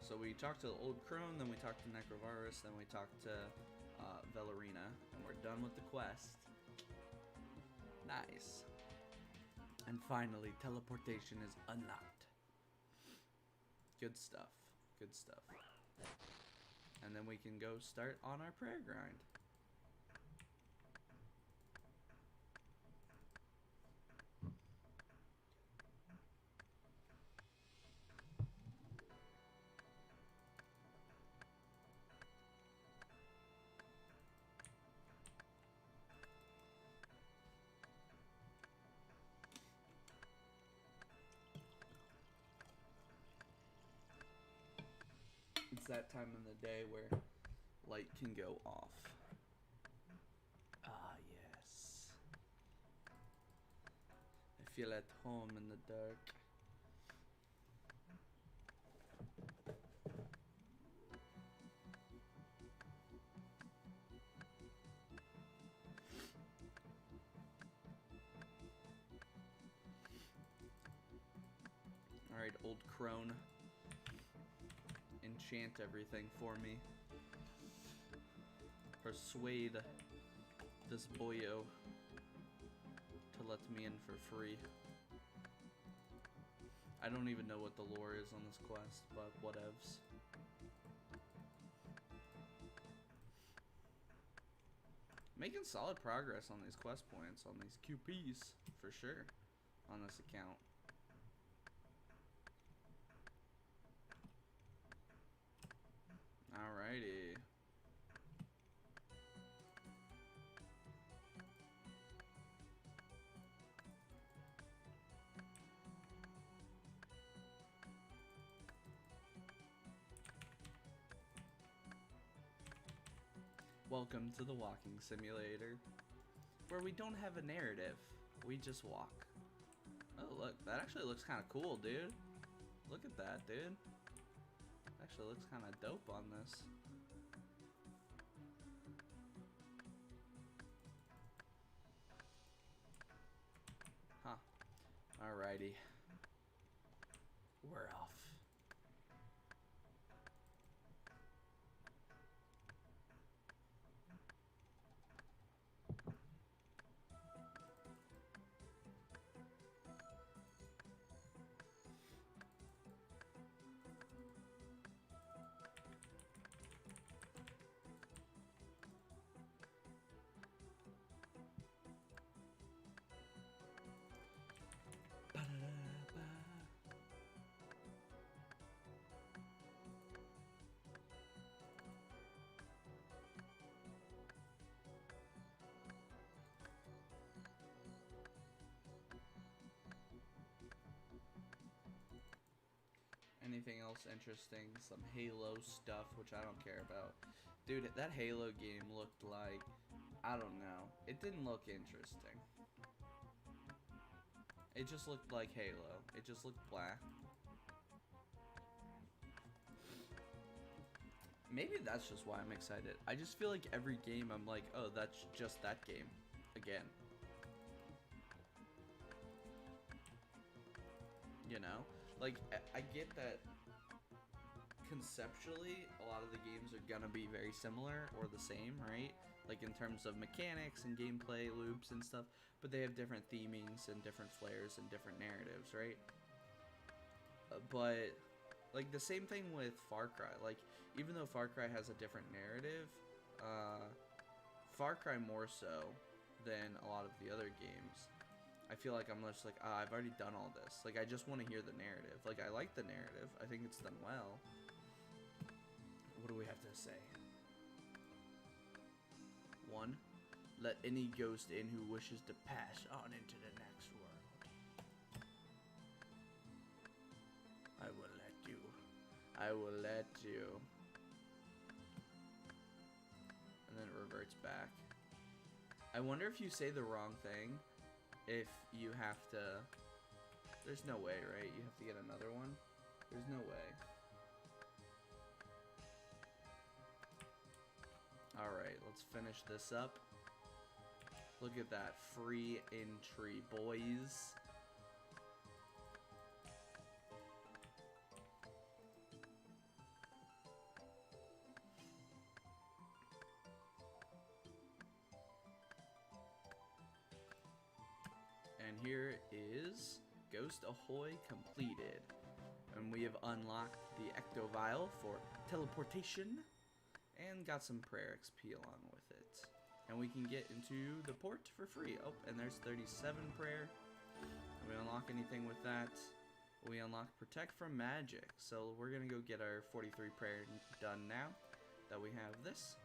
So we talked to the old crone, then we talked to Necrovarus, then we talked to Valerina, and we're done with the quest. Nice. And finally, teleportation is unlocked. Good stuff. Good stuff. And then we can go start on our prayer grind. It's that time of the day where light can go off. Ah, yes. I feel at home in the dark. Alright, old crone. Enchant everything for me. Persuade this boyo to let me in for free. I don't even know what the lore is on this quest, but whatevs. Making solid progress on these quest points, on these QPs, for sure, on this account. Alrighty. Welcome to the walking simulator, where we don't have a narrative, we just walk. Oh look, that actually looks kind of cool, dude. Look at that, dude. Actually looks kind of dope on this. Huh. Alrighty. We're off. Anything else interesting? Some Halo stuff, which I don't care about. Dude, that Halo game looked like, I don't know. It didn't look interesting. It just looked like Halo. It just looked black. Maybe that's just why I'm excited. I just feel like every game I'm like, oh, that's just that game again. You know? Like, I get that conceptually, a lot of the games are gonna be very similar or the same, right? Like in terms of mechanics and gameplay loops and stuff, but they have different themings and different flares and different narratives, right? But, like, the same thing with Far Cry. Like, even though Far Cry has a different narrative, Far Cry more so than a lot of the other games, I feel like I'm just like, I've already done all this. Like, I just want to hear the narrative. Like, I like the narrative. I think it's done well. What do we have to say? 1. Let any ghost in who wishes to pass on into the next world. I will let you. I will let you. And then it reverts back. I wonder if you say the wrong thing, if you have to... There's no way, right? You have to get another one? There's no way. Alright, let's finish this up. Look at that. Free entry, boys. And here is Ghost Ahoy completed. And we have unlocked the Ecto Vial for teleportation. And got some prayer XP along with it. And we can get into the port for free. Oh, and there's 37 prayer. If we unlock anything with that, we unlock Protect from Magic. So we're going to go get our 43 prayer done now that we have this.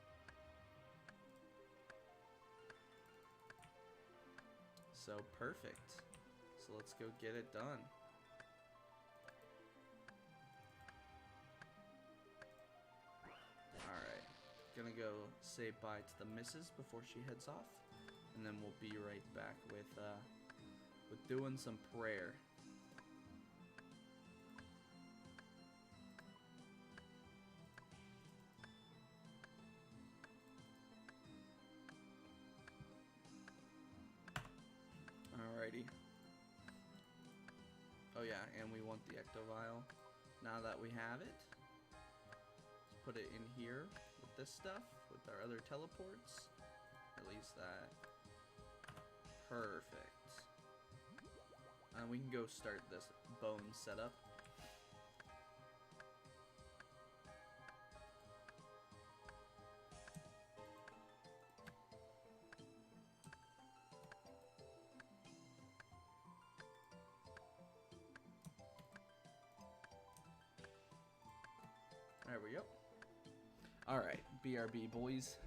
So perfect. So let's go get it done. Alright. Gonna go say bye to the missus before she heads off. And then we'll be right back with doing some prayer. Alrighty. Oh yeah, and we want the Ecto Vial. Now that we have it, let's put it in here with this stuff, with our other teleports. Release that. Perfect. And we can go start this bone setup. There we go. Alright, BRB boys.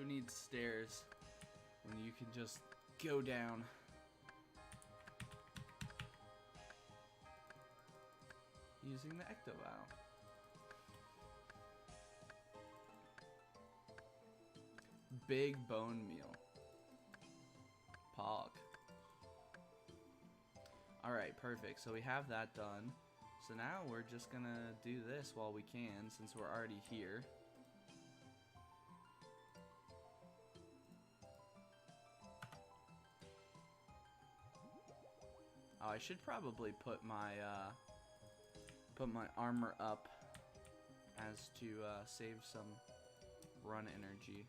Who needs stairs when you can just go down? Using the ectovile. Big bone meal. Pog. Alright, perfect. So we have that done. So now we're just gonna do this while we can, since we're already here. Oh, I should probably put my armor up as to save some run energy.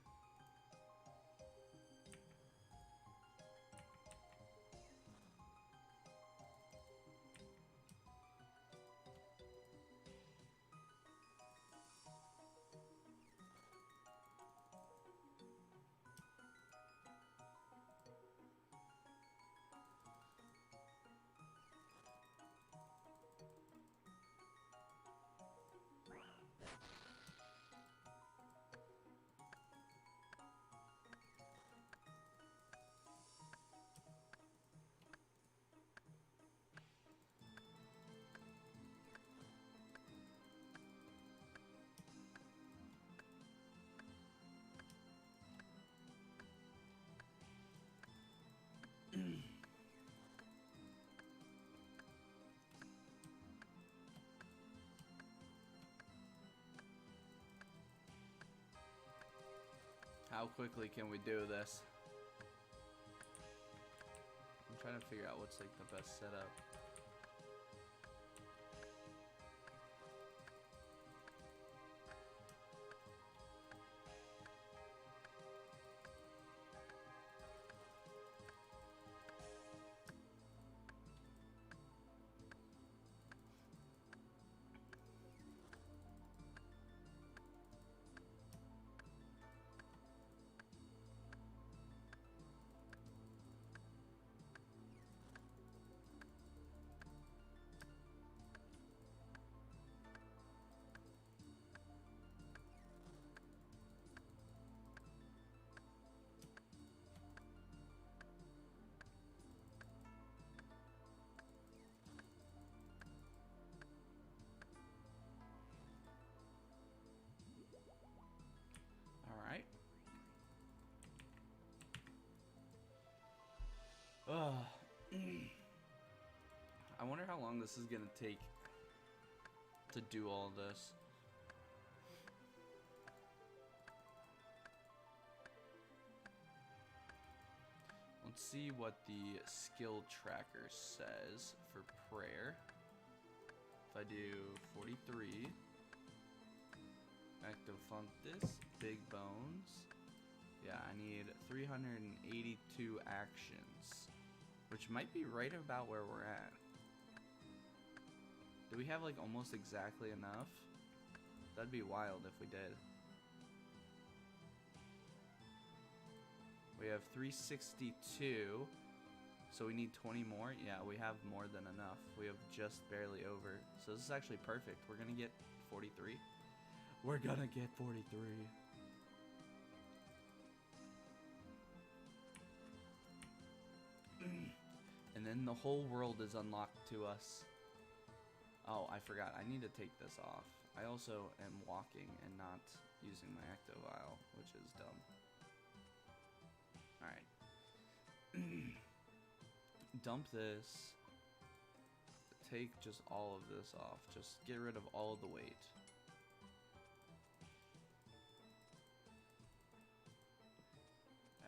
How quickly can we do this? I'm trying to figure out what's like the best setup. Alright. I wonder how long this is gonna take to do all this. Let's see what the skill tracker says for prayer. If I do 43, Active Functus, Big Bones. Yeah, I need 382 actions, which might be right about where we're at. Do we have like almost exactly enough? That'd be wild if we did. We have 362, so we need 20 more. Yeah, we have more than enough. We have just barely over. So this is actually perfect. We're gonna get 43. We're gonna get 43. And then the whole world is unlocked to us. Oh, I forgot. I need to take this off. I also am walking and not using my ectovile, which is dumb. Alright. Dump this. Take just all of this off. Just get rid of all the weight.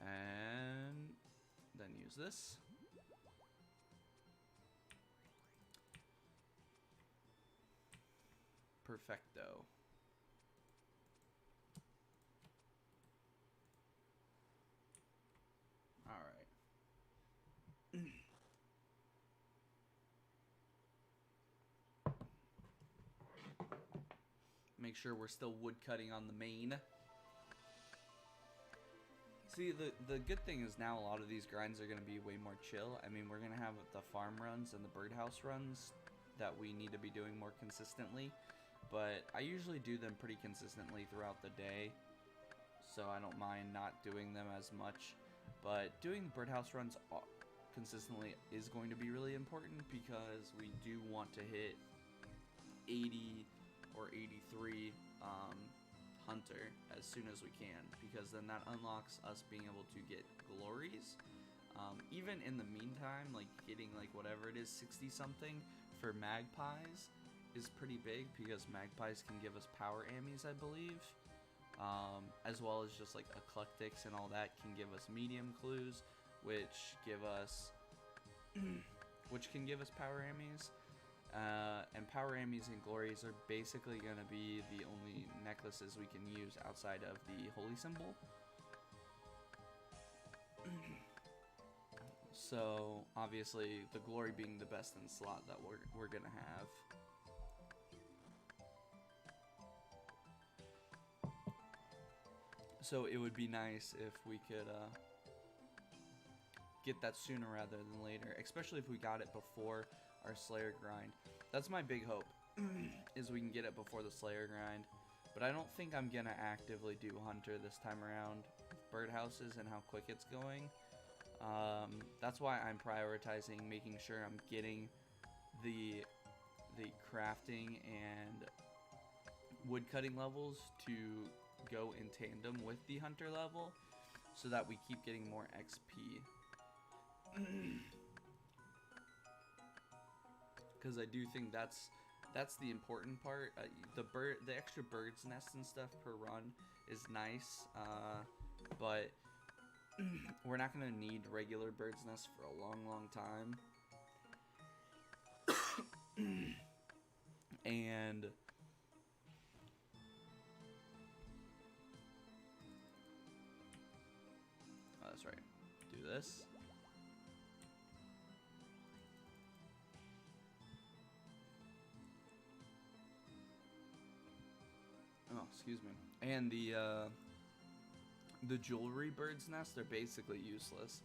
And then use this. Perfecto. All right. Make sure we're still wood cutting on the main. See, the good thing is now a lot of these grinds are going to be way more chill. I mean, we're going to have the farm runs and the birdhouse runs that we need to be doing more consistently. But I usually do them pretty consistently throughout the day. so I don't mind not doing them as much. But doing birdhouse runs consistently is going to be really important because we do want to hit 80 or 83 hunter as soon as we can, because then that unlocks us being able to get glories. Even in the meantime, like getting like whatever it is, 60 something for magpies is pretty big, because magpies can give us power ammies, I believe, as well as just like eclectics and all that can give us medium clues, which give us which can give us power ammies. And power ammies and glories are basically going to be the only necklaces we can use outside of the holy symbol. So obviously the glory being the best in slot that we're going to have. So it would be nice if we could get that sooner rather than later, especially if we got it before our Slayer grind. That's my big hope, is we can get it before the Slayer grind. But I don't think I'm gonna actively do Hunter this time around with birdhouses and how quick it's going. That's why I'm prioritizing making sure I'm getting the crafting and wood cutting levels to go in tandem with the Hunter level, so that we keep getting more XP. Because I do think that's the important part. The extra bird's nest and stuff per run is nice, but we're not gonna need regular bird's nest for a long time. And oh, that's right. Do this. Oh, excuse me. And the jewelry bird's nest are basically useless.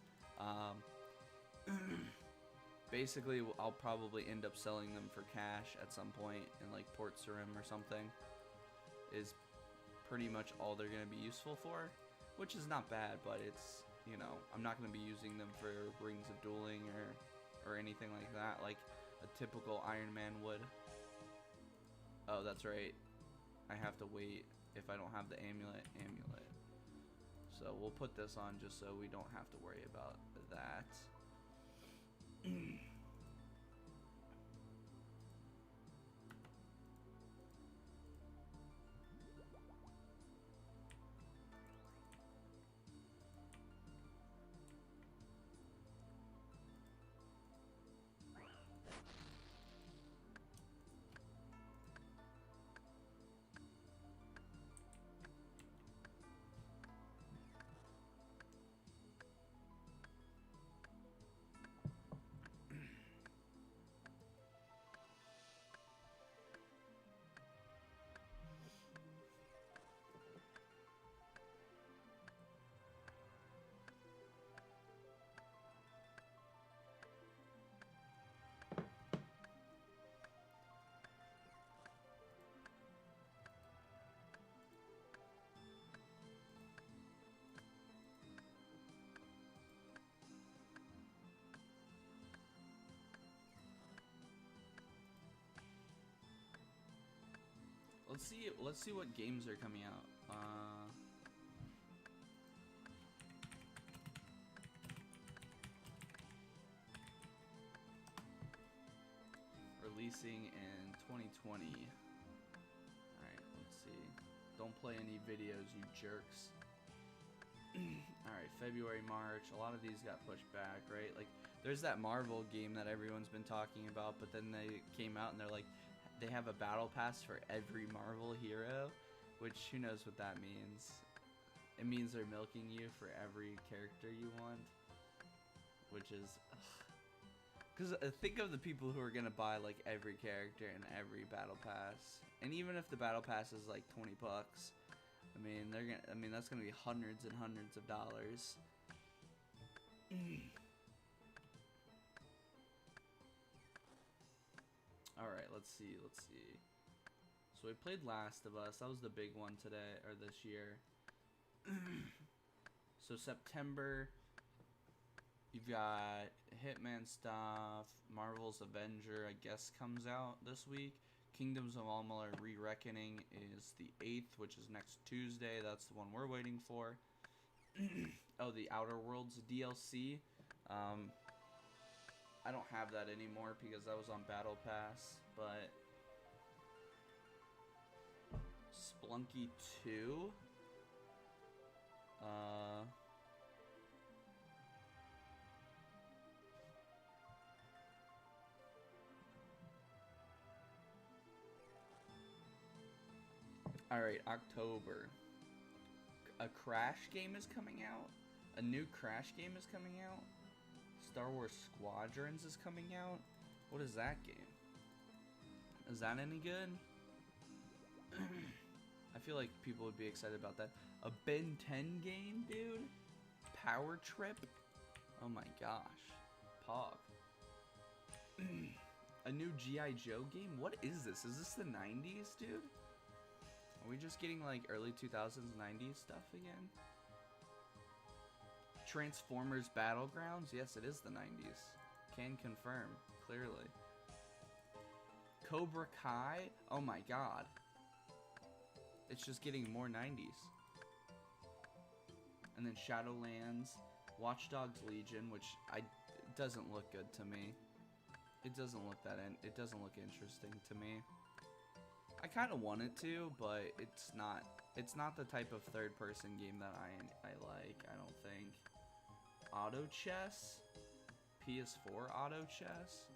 Basically, I'll probably end up selling them for cash at some point in like Port Sarim or something. Is pretty much all they're going to be useful for, which is not bad, but it's, you know, I'm not going to be using them for rings of dueling or anything like that, like a typical Iron Man would. Oh, that's right. I have to wait if I don't have the amulet. So we'll put this on just so we don't have to worry about that. Let's see what games are coming out. Releasing in 2020. Alright, let's see. Don't play any videos, you jerks. Alright, February, March. A lot of these got pushed back, right? Like, there's that Marvel game that everyone's been talking about, but then they came out and they're like, they have a battle pass for every Marvel hero, which who knows what that means. It means they're milking you for every character you want, which is, because think of the people who are gonna buy like every character in every battle pass, and even if the battle pass is like 20 bucks, I mean that's gonna be hundreds and hundreds of dollars. Alright, let's see. So we played Last of Us. That was the big one today, or this year. So September, you've got Hitman stuff. Marvel's Avenger, I guess, comes out this week. Kingdoms of Amalur Re-Reckoning is the 8th, which is next Tuesday. That's the one we're waiting for. Oh, the Outer Worlds DLC. I don't have that anymore because that was on Battle Pass, but Splunky 2. Alright, October. A Crash game is coming out. A new Crash game is coming out. Star Wars Squadrons is coming out. What is that game? Is that any good? I feel like people would be excited about that. A Ben 10 game, dude? Power Trip? Oh my gosh. Pog. A new G.I. Joe game? What is this? Is this the 90s, dude? Are we just getting like early 2000s, 90s stuff again? Transformers Battlegrounds? Yes, it is the 90s. Can confirm, clearly. Cobra Kai? Oh my god. It's just getting more 90s. And then Shadowlands, Watch Dogs Legion, which it doesn't look good to me. It doesn't look it doesn't look interesting to me. I kind of want it to, but it's not. It's not the type of third-person game that I like. I don't think. Auto Chess, PS4 Auto Chess.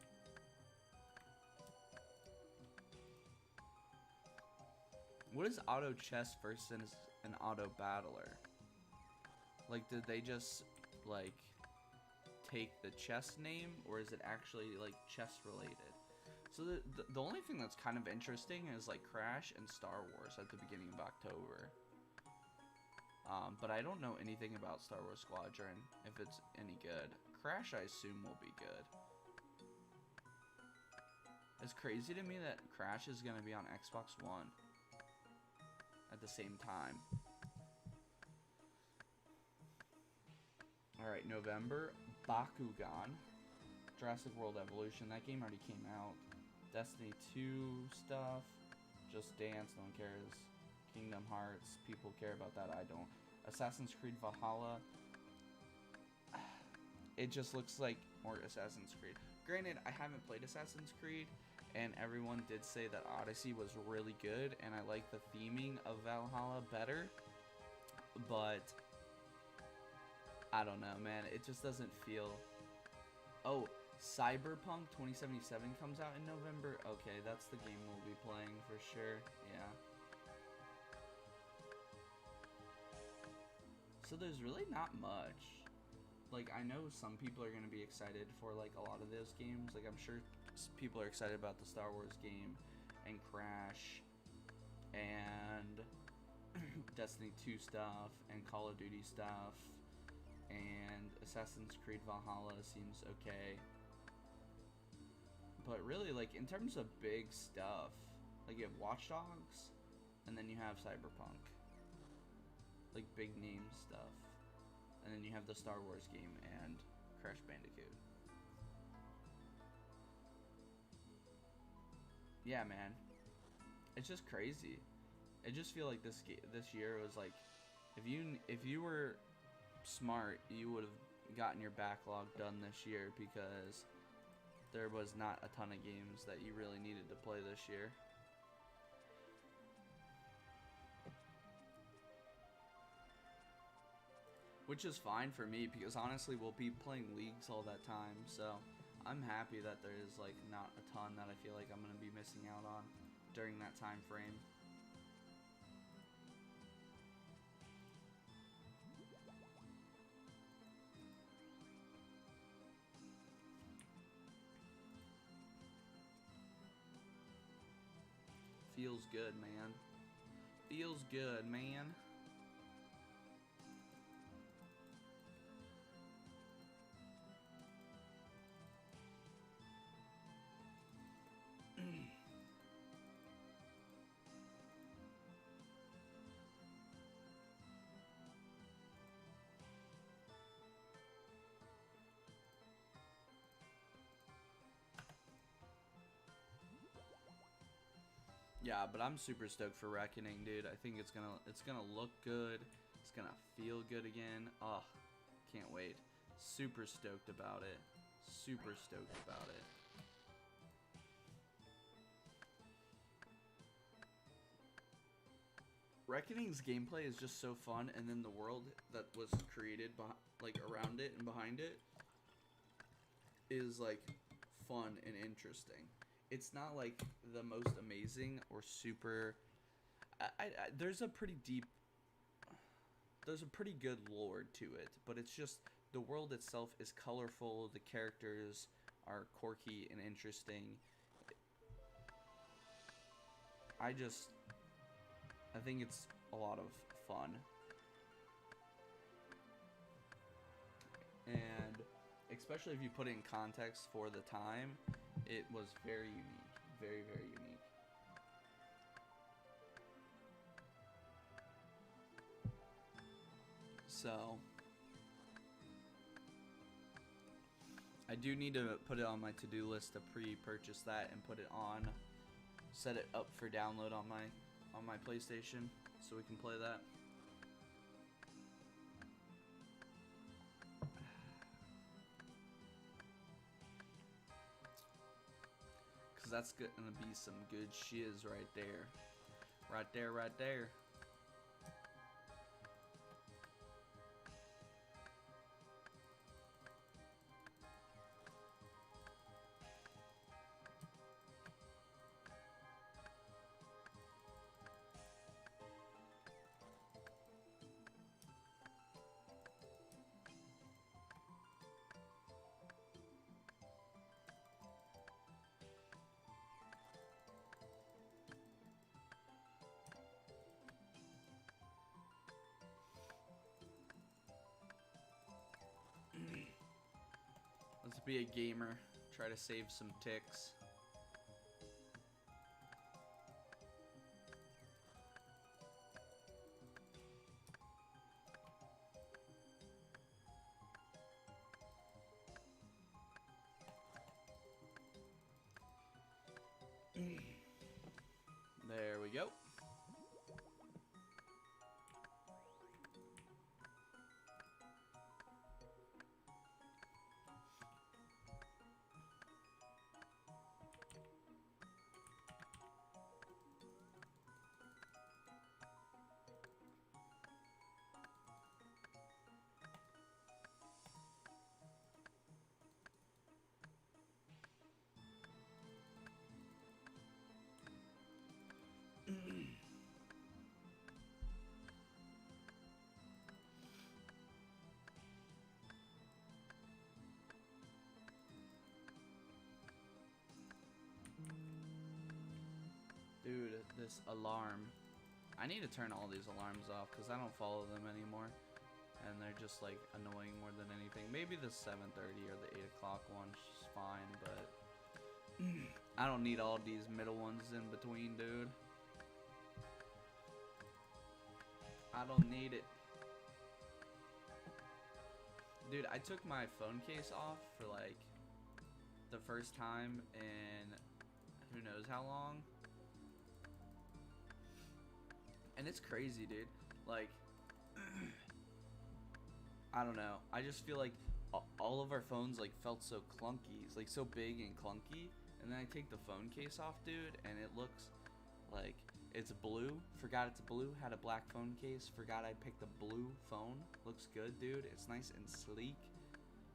What is Auto Chess versus an Auto Battler? Like, did they just like take the chess name, or is it actually like chess related? So the only thing that's kind of interesting is like Crash and Star Wars at the beginning of October. But I don't know anything about Star Wars Squadron, if it's any good. Crash, I assume, will be good. It's crazy to me that Crash is going to be on Xbox One at the same time. Alright, November, Bakugan, Jurassic World Evolution. That game already came out. Destiny 2 stuff, Just Dance, no one cares. Kingdom Hearts, people care about that, I don't. Assassin's Creed Valhalla, it just looks like more Assassin's Creed. Granted, I haven't played Assassin's Creed, and everyone did say that Odyssey was really good, and I like the theming of Valhalla better, but I don't know, man, it just doesn't feel... Oh, Cyberpunk 2077 comes out in November. Okay, that's the game we'll be playing for sure. Yeah. So there's really not much. Like, I know some people are going to be excited for like a lot of those games. Like, I'm sure people are excited about the Star Wars game and Crash and Destiny 2 stuff and Call of Duty stuff and Assassin's Creed Valhalla seems okay. But really, like, in terms of big stuff, like, you have Watch Dogs, and then you have Cyberpunk. Like, big name stuff. And then you have the Star Wars game and Crash Bandicoot. Yeah, man. It's just crazy. I just feel like this year was like, if you were smart, you would have gotten your backlog done this year, because there was not a ton of games that you really needed to play this year. Which is fine for me, because honestly we'll be playing leagues all that time, so I'm happy that there is like not a ton that I feel like I'm going to be missing out on during that time frame. Feels good, man. Feels good, man. Yeah, but I'm super stoked for Reckoning, dude. I think it's gonna look good. It's gonna feel good again. Oh, can't wait. Super stoked about it. Super stoked about it. Reckoning's gameplay is just so fun, and then the world that was created, like around it and behind it, is like fun and interesting. It's not like the most amazing or super. There's a pretty good lore to it, but it's just the world itself is colorful. The characters are quirky and interesting. I think it's a lot of fun. And especially if you put it in context for the time, it was very unique. Very, very unique. So, I do need to put it on my to-do list to pre-purchase that and put it on, set it up for download on my PlayStation so we can play that. Cause that's gonna be some good shiz right there. Right there, right there. Let's be a gamer. Try to save some ticks. There we go. Dude, this alarm. I need to turn all these alarms off because I don't follow them anymore. And they're just like annoying more than anything. Maybe the 7:30 or the 8 o'clock one's fine, but I don't need all these middle ones in between, dude. I don't need it. Dude, I took my phone case off for like the first time in who knows how long. And it's crazy, dude. Like, I don't know. I just feel like all of our phones like felt so clunky. It's like so big and clunky. And then I take the phone case off, dude, and it looks like it's blue. Forgot it's blue. Had a black phone case. Forgot I picked a blue phone. Looks good, dude. It's nice and sleek.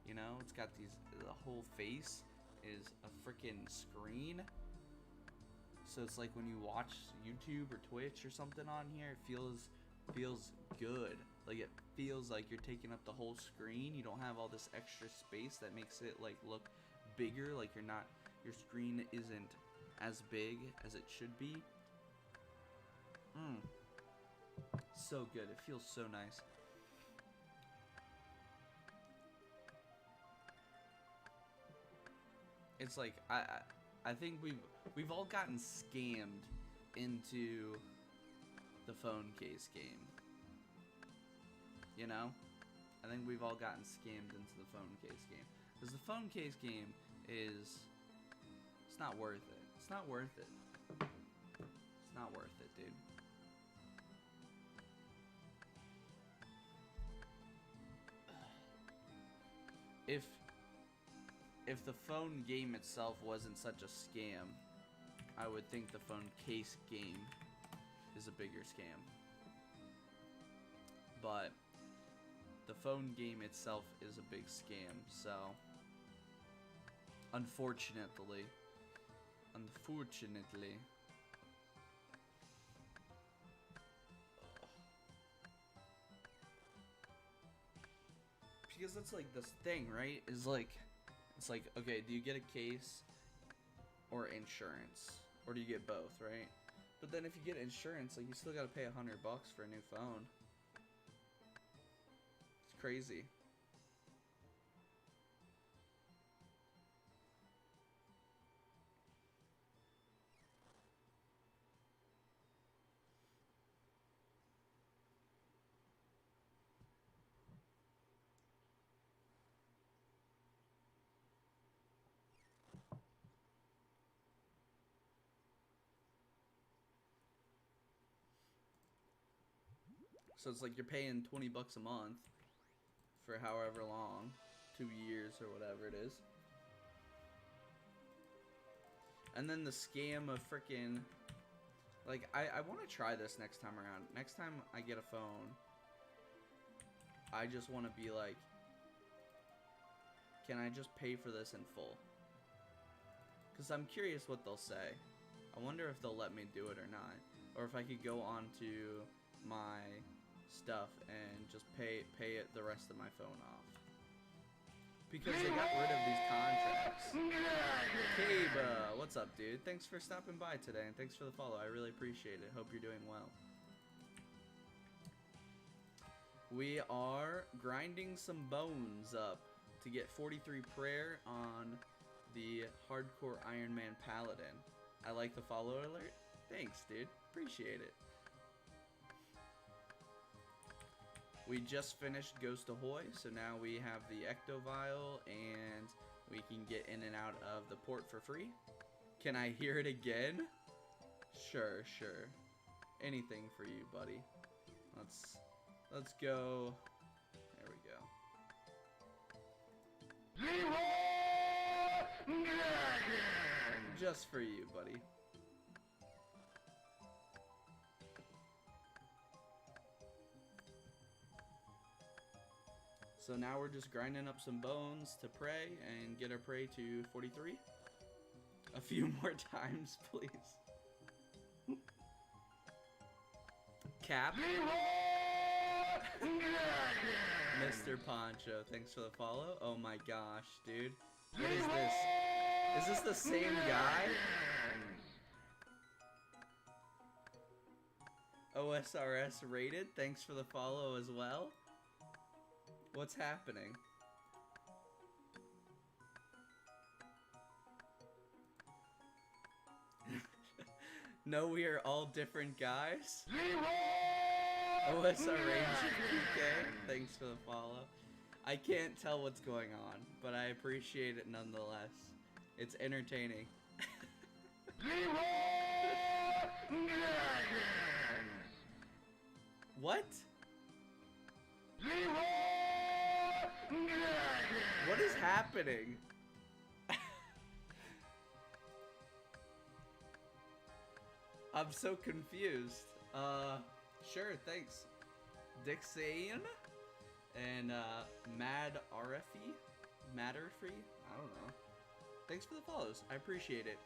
You know, it's got these, the whole face is a freaking screen. So it's like when you watch YouTube or Twitch or something on here, it feels good. Like it feels like you're taking up the whole screen. You don't have all this extra space that makes it like look bigger. Like your screen isn't as big as it should be. So good. It feels so nice. It's like I think we've all gotten scammed into the phone case game. You know? I think we've all gotten scammed into the phone case game. Because the phone case game it's not worth it. It's not worth it. Not worth it, dude. If the phone game itself wasn't such a scam, I would think the phone case game is a bigger scam. But the phone game itself is a big scam, so unfortunately. Because that's like this thing, right? Is like, it's like, okay, do you get a case or insurance? Or do you get both, right? But then if you get insurance, like, you still gotta pay $100 for a new phone. It's crazy. So it's like you're paying $20 a month for however long, 2 years or whatever it is. And then the scam of freaking, like, I want to try this next time around. Next time I get a phone, I just want to be like, can I just pay for this in full? Because I'm curious what they'll say. I wonder if they'll let me do it or not. Or if I could go on to my stuff and just pay it the rest of my phone off. Because they got rid of these contracts. Kaba, what's up, dude? Thanks for stopping by today, and thanks for the follow. I really appreciate it. Hope you're doing well. We are grinding some bones up to get 43 prayer on the hardcore Iron Man Paladin. I like the follow alert. Thanks, dude. Appreciate it. We just finished Ghost Ahoy, so now we have the Ecto Vial, and we can get in and out of the port for free. Can I hear it again? Sure. Anything for you, buddy. Let's go. There we go. Just for you, buddy. So now we're just grinding up some bones to pray and get our prey to 43. A few more times, please. Cap. Mr. Poncho, thanks for the follow. Oh my gosh, dude. What is this? Is this the same guy? OSRS rated, thanks for the follow as well. What's happening? No, we are all different guys. OSR Ranger PK, thanks for the follow. I can't tell what's going on, but I appreciate it nonetheless. It's entertaining. What? What is happening? I'm so confused. Sure, thanks. Dixane and Mad RFE? Matterfree? I don't know. Thanks for the follows. I appreciate it.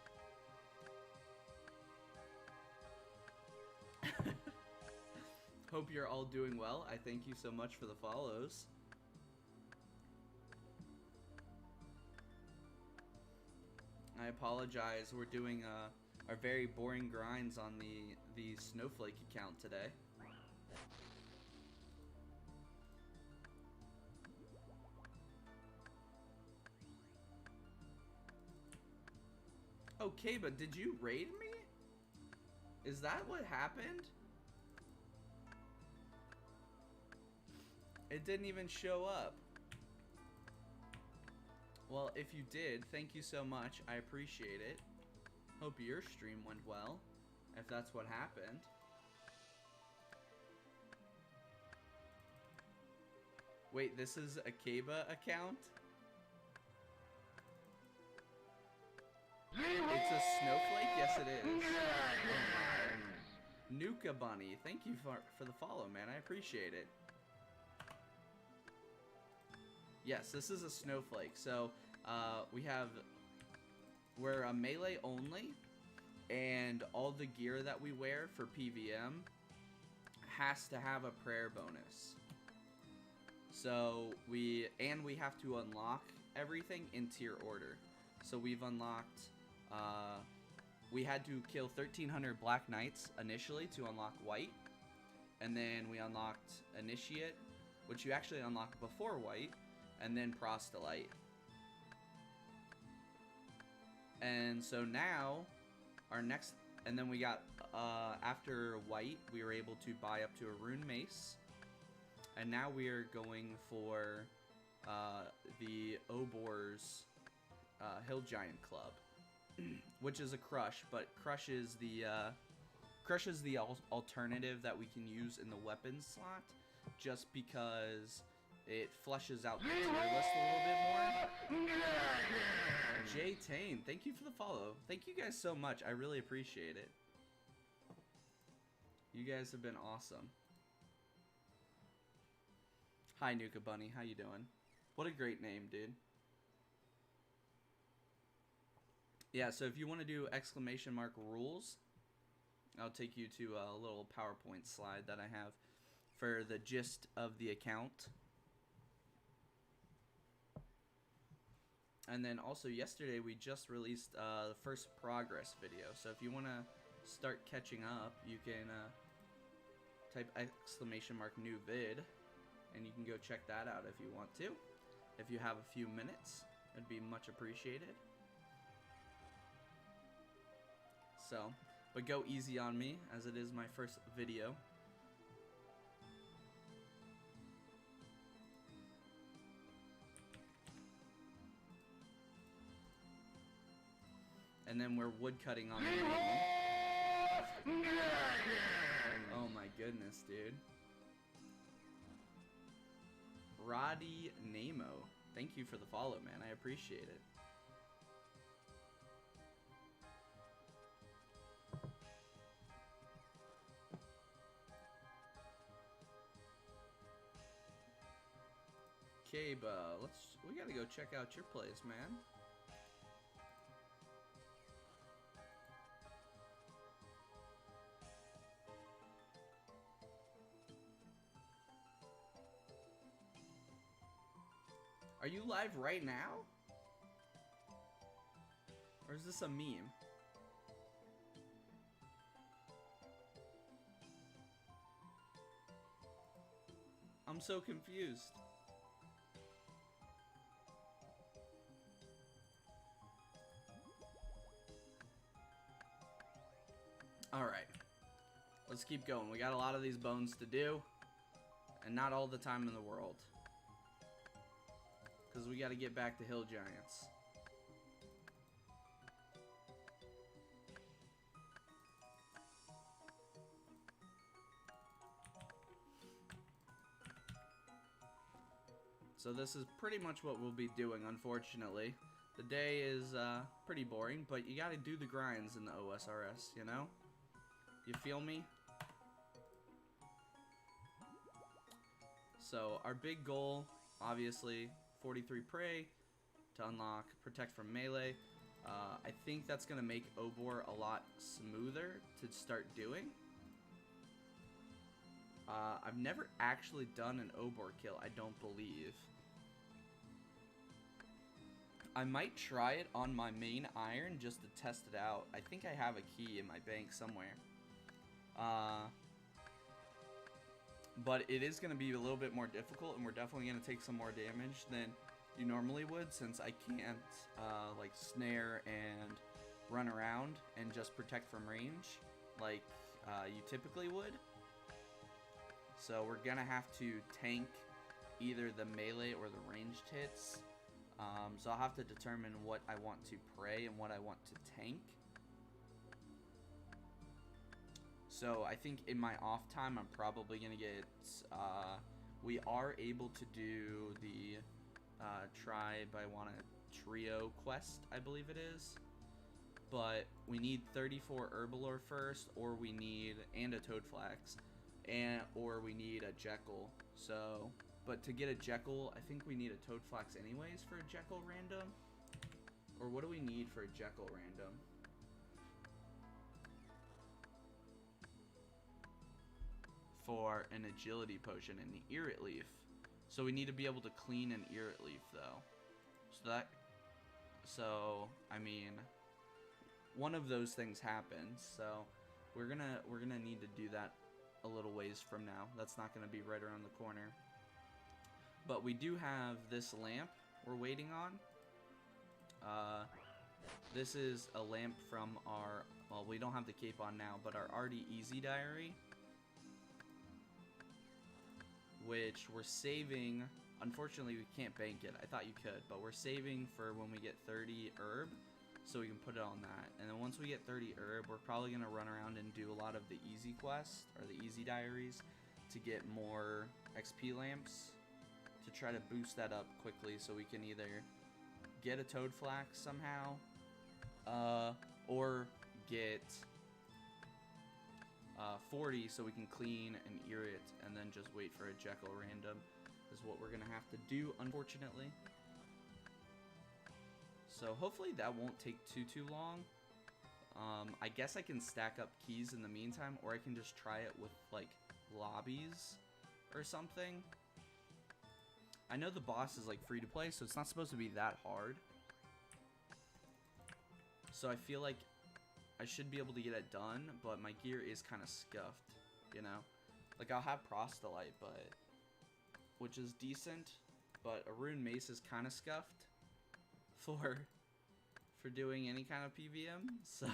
Hope you're all doing well. I thank you so much for the follows. I apologize. We're doing our very boring grinds on the Snowflake account today. Okay, but did you raid me? Is that what happened? It didn't even show up. Well, if you did, thank you so much. I appreciate it. Hope your stream went well. if that's what happened. Wait, this is a Kaba account? It's a Snowflake? Yes, it is. Oh my. Nuka Bunny, thank you for the follow, man. I appreciate it. Yes, this is a Snowflake. So, we're a melee only, and all the gear that we wear for PVM has to have a prayer bonus. So, we have to unlock everything in tier order. So we've unlocked, we had to kill 1,300 Black Knights initially to unlock White. And then we unlocked Initiate, which you actually unlock before White, and then Proselyte. And so now, our next, and then we got, after White, we were able to buy up to a Rune Mace. And now we are going for, the Obor's Hill Giant Club, which is a Crush, but Crush is the alternative that we can use in the weapons slot, just because it fleshes out the tier list a little bit more. Jay Tane, thank you for the follow. Thank you guys so much. I really appreciate it. You guys have been awesome. Hi, Nuka Bunny. How you doing? What a great name, dude. Yeah, so if you want to do !rules, I'll take you to a little PowerPoint slide that I have for the gist of the account. And then also yesterday we just released the first progress video. So if you want to start catching up, you can type !new vid, and you can go check that out if you want to. If you have a few minutes, it'd be much appreciated. So, but go easy on me, as it is my first video. And then we're woodcutting on the main. Oh my goodness, dude. Roddy Nemo, thank you for the follow, man. I appreciate it. Kaba, we gotta go check out your place, man. Are you live right now? Or is this a meme? I'm so confused. Alright. Let's keep going. We got a lot of these bones to do. And not all the time in the world. Because we got to get back to Hill Giants. So this is pretty much what we'll be doing, unfortunately. The day is pretty boring, but you got to do the grinds in the OSRS, you know? You feel me? So our big goal, obviously, 43 Prey to unlock Protect from Melee. I think that's going to make Obor a lot smoother to start doing. I've never actually done an Obor kill, I don't believe. I might try it on my main iron just to test it out. I think I have a key in my bank somewhere. But it is going to be a little bit more difficult, and we're definitely going to take some more damage than you normally would, since I can't like snare and run around and just protect from range like you typically would. So we're going to have to tank either the melee or the ranged hits. So I'll have to determine what I want to pray and what I want to tank. So I think in my off time, I'm probably gonna get. We are able to do the Tribe I Want a Trio quest, I believe it is. But we need 34 Herbalore first, or we need, and a Toadflax, or we need a Jekyll. So, but to get a Jekyll, I think we need a Toadflax anyways for a Jekyll random. Or what do we need for a Jekyll random? For an agility potion and the Irrit Leaf. So we need to be able to clean an Irrit Leaf though. So I mean, one of those things happens. So we're gonna need to do that a little ways from now. That's not gonna be right around the corner. But we do have this lamp we're waiting on. This is a lamp from our, well, we don't have the cape on now, but our RD Easy Diary, which we're saving. Unfortunately, we can't bank it. I thought you could, but we're saving for when we get 30 herb, so we can put it on that. And then once we get 30 herb, we're probably going to run around and do a lot of the easy quests, or the easy diaries, to get more XP lamps, to try to boost that up quickly so we can either get a Toadflax somehow, or get 40 so we can clean an Irrit and then just wait for a Jekyll random is what we're gonna have to do, unfortunately. So hopefully that won't take too long. I guess I can stack up keys in the meantime, or I can just try it with like lobbies or something. I know the boss is like free to play, so it's not supposed to be that hard. So I feel like I should be able to get it done, but my gear is kind of scuffed, you know? Like, I'll have Prostolite, but, which is decent, but a Rune Mace is kind of scuffed for doing any kind of PVM, so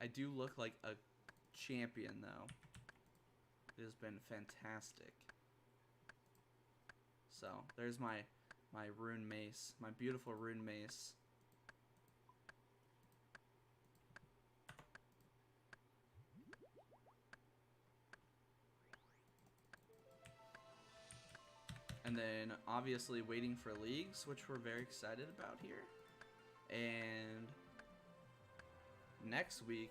I do look like a champion, though. It has been fantastic. So, there's my Rune Mace, my beautiful Rune Mace. And then, obviously, waiting for leagues, which we're very excited about here. And next week,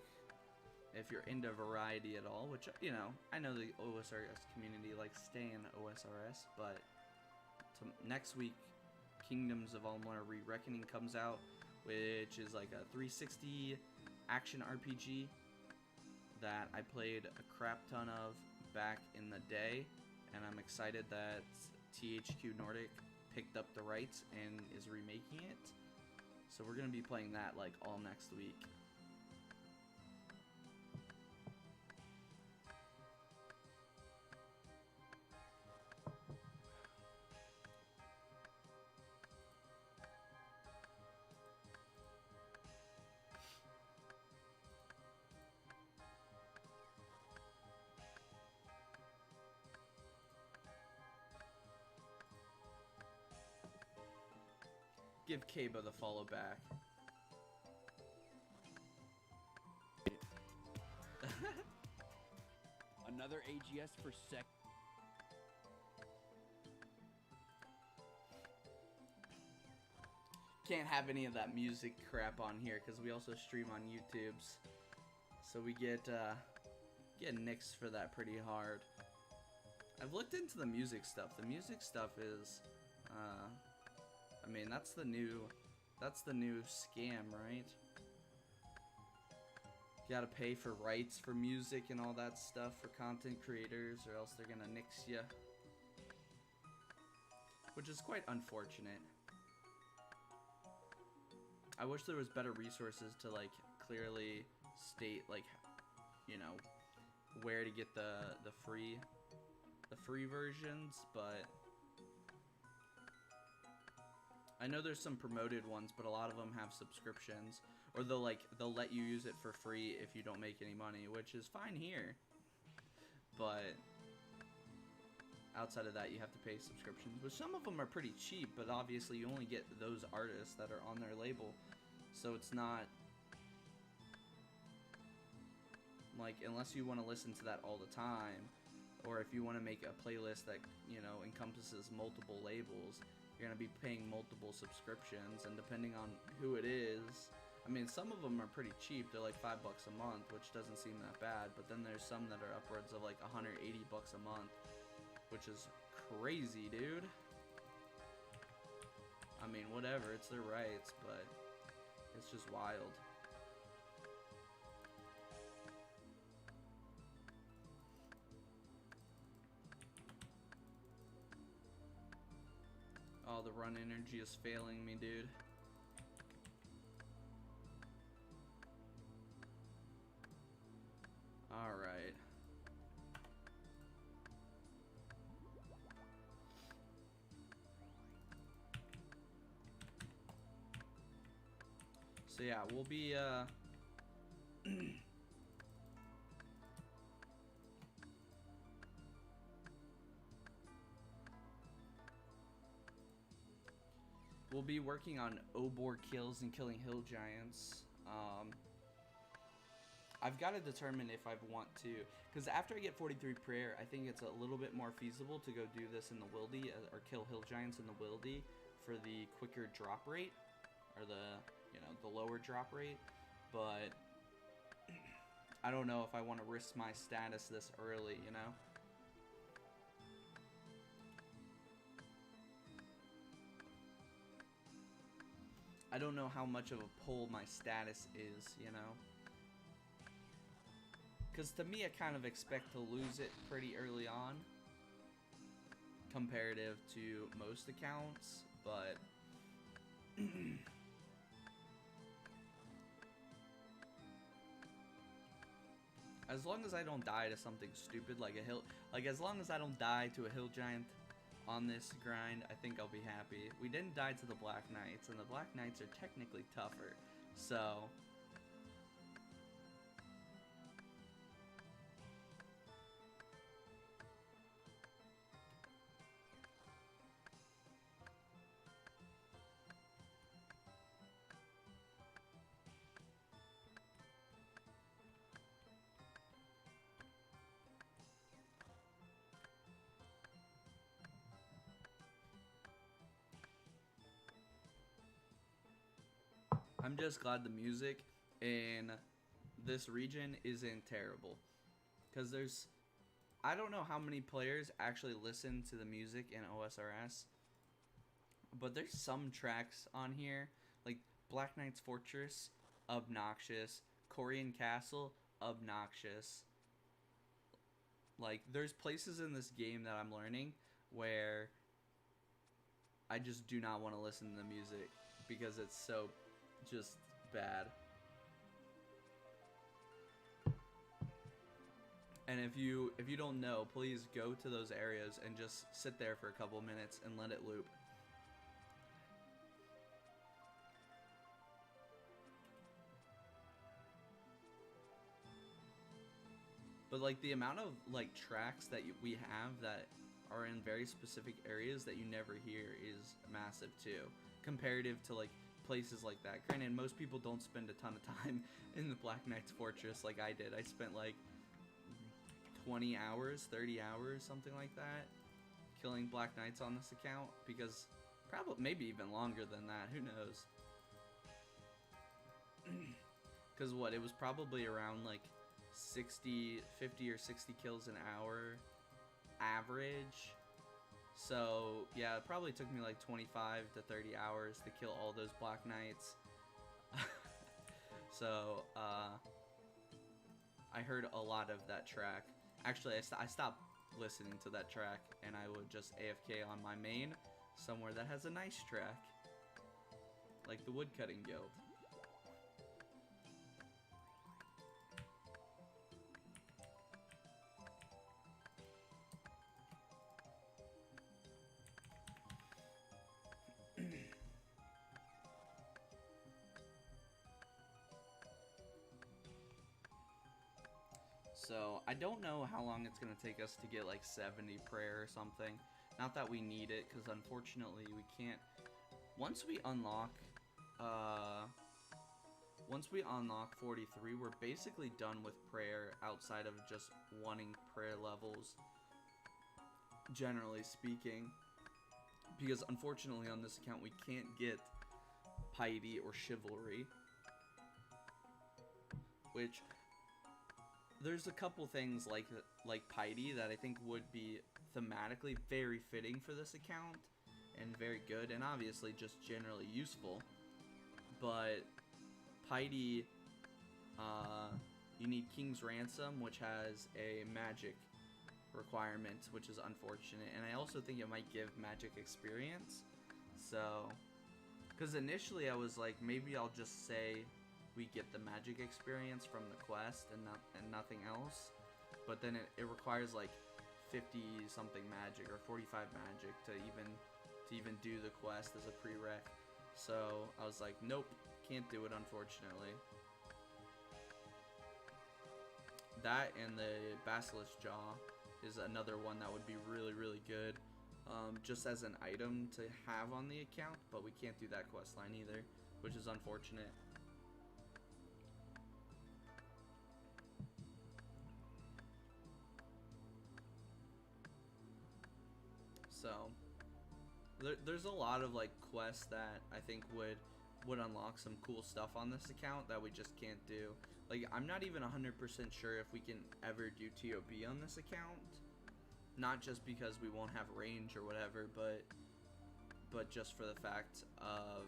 if you're into variety at all, which, you know, I know the OSRS community likes staying OSRS, but next week, Kingdoms of Amalur Re-Reckoning comes out, which is like a 360 action RPG that I played a crap ton of back in the day, and I'm excited that THQ Nordic picked up the rights and is remaking it. So we're going to be playing that like all next week. Give Kaba the follow back. Another AGS for sec. Can't have any of that music crap on here because we also stream on YouTube's, so we get nixed for that pretty hard. I've looked into the music stuff. The music stuff is, I mean, that's the new scam, right? You gotta pay for rights for music and all that stuff for content creators, or else they're gonna nix you. Which is quite unfortunate. I wish there was better resources to, like, clearly state, like, you know, where to get the free versions, but I know there's some promoted ones, but a lot of them have subscriptions, or they'll let you use it for free if you don't make any money, which is fine here. But outside of that, you have to pay subscriptions, but some of them are pretty cheap, but obviously you only get those artists that are on their label, so it's not Like, unless you want to listen to that all the time, or if you want to make a playlist that, you know, encompasses multiple labels, you're going to be paying multiple subscriptions, and depending on who it is, I mean, some of them are pretty cheap. They're like $5 a month, which doesn't seem that bad, but then there's some that are upwards of like $180 a month, which is crazy, dude. I mean, whatever, it's their rights, but it's just wild. Oh, the run energy is failing me, dude. Alright. So yeah, we'll be we'll be working on Obor kills and killing hill giants. I've got to determine if I want to, because after I get 43 prayer, I think it's a little bit more feasible to go do this in the wildy, or kill hill giants in the wildy for the quicker drop rate, or the, you know, the lower drop rate. But I don't know if I want to risk my status this early, you know? I don't know how much of a pull my status is, you know? Because to me, I kind of expect to lose it pretty early on, comparative to most accounts, but as long as I don't die to something stupid like a hill, like as long as I don't die to a hill giant on this grind, I think I'll be happy. We didn't die to the Black Knights, and the Black Knights are technically tougher, so I'm just glad the music in this region isn't terrible. Because I don't know how many players actually listen to the music in OSRS, but there's some tracks on here, like Black Knight's Fortress, obnoxious. Corian Castle, obnoxious. Like, there's places in this game that I'm learning where I just do not want to listen to the music because it's so just bad. And if you don't know, please go to those areas and just sit there for a couple minutes and let it loop. But like the amount of like tracks that we have that are in very specific areas that you never hear is massive too, comparative to like places like that. Granted, most people don't spend a ton of time in the Black Knight's Fortress like I did. I spent like 20 hours, 30 hours, something like that, killing Black Knights on this account, because probably maybe even longer than that, who knows. Because what, it was probably around like 50 or 60 kills an hour average. So yeah, it probably took me like 25 to 30 hours to kill all those Black Knights. So I heard a lot of that track. Actually, I stopped listening to that track, and I would just AFK on my main somewhere that has a nice track, like the Woodcutting Guild. So, I don't know how long it's going to take us to get like 70 prayer or something. Not that we need it, because unfortunately we can't. Once we unlock once we unlock 43, we're basically done with prayer outside of just wanting prayer levels, generally speaking. Because unfortunately on this account we can't get piety or chivalry, which there's a couple things like piety that I think would be thematically very fitting for this account and very good, and obviously just generally useful. But piety, you need King's Ransom, which has a magic requirement, which is unfortunate, and I also think it might give magic experience. So, because initially I was like, maybe I'll just say we get the magic experience from the quest and nothing else, but then it requires like 50 something magic or 45 magic to even do the quest as a prereq. So I was like, nope, can't do it, unfortunately. That and the Basilisk Jaw is another one that would be really, really good, just as an item to have on the account, but we can't do that quest line either, which is unfortunate. So there's a lot of like quests that I think would unlock some cool stuff on this account that we just can't do. Like, I'm not even 100% sure if we can ever do TOB on this account. Not just because we won't have range or whatever, but just for the fact of,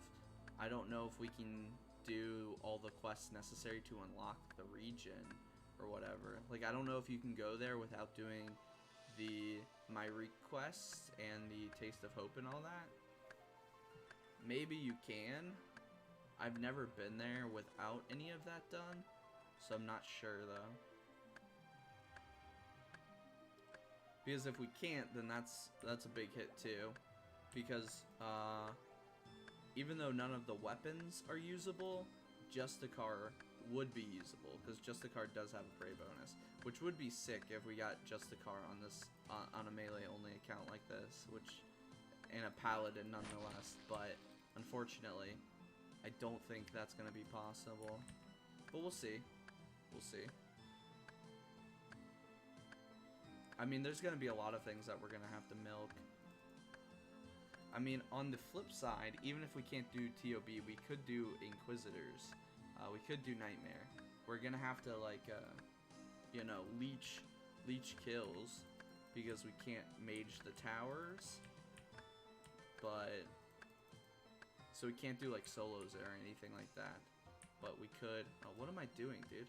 I don't know if we can do all the quests necessary to unlock the region or whatever. Like, I don't know if you can go there without doing the Myrique quests and the Taste of Hope and all that. Maybe you can. I've never been there without any of that done, so I'm not sure though. Because if we can't, then that's a big hit too. Because even though none of the weapons are usable, Justicar would be usable, because Justicar does have a prey bonus, which would be sick if we got Justicar on this on a melee only account like this, which, and a paladin nonetheless. But unfortunately, I don't think that's gonna be possible. But we'll see. We'll see. I mean, there's gonna be a lot of things that we're gonna have to milk. I mean, on the flip side, even if we can't do TOB, we could do Inquisitors. We could do Nightmare. We're gonna have to, like, you know, leech kills, because we can't mage the towers. But so we can't do like solos or anything like that. But we could. Oh, what am I doing, dude?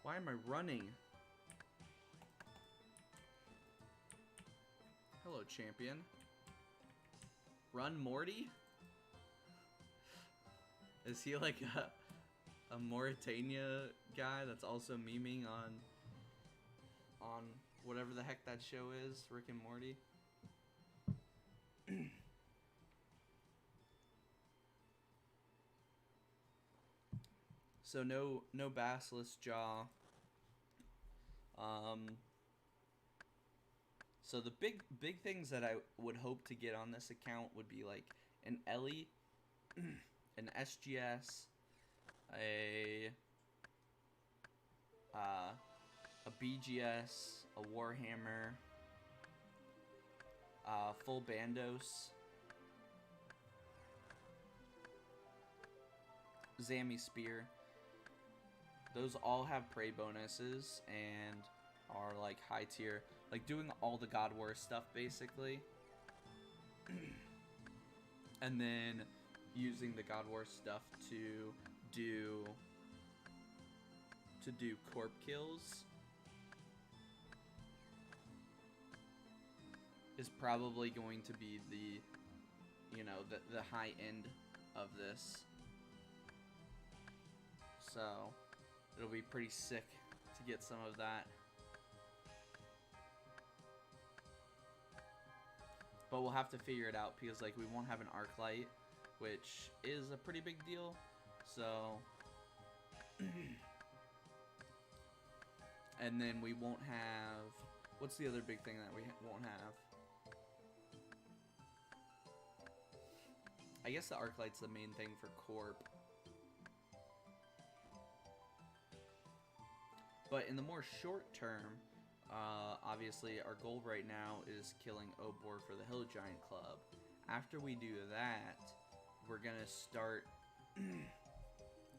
Why am I running? Hello, champion. Run, Morty? Is he like a Mauritania guy that's also memeing on whatever the heck that show is, Rick and Morty? So no Basilisk Jaw. So the big things that I would hope to get on this account would be like an Ellie, an SGS, a BGS, a Warhammer, full Bandos, Zammy Spear. Those all have prey bonuses and are like high tier, like doing all the God War stuff basically. And then using the God War stuff to do corp kills is probably going to be the, you know, the high end of this. So it'll be pretty sick to get some of that. But we'll have to figure it out, because like we won't have an arc light, which is a pretty big deal. So and then we won't have, what's the other big thing that we won't have? I guess the arc light's the main thing for corp. But in the more short term, obviously our goal right now is killing Obor for the Hill Giant Club. After we do that, we're gonna start.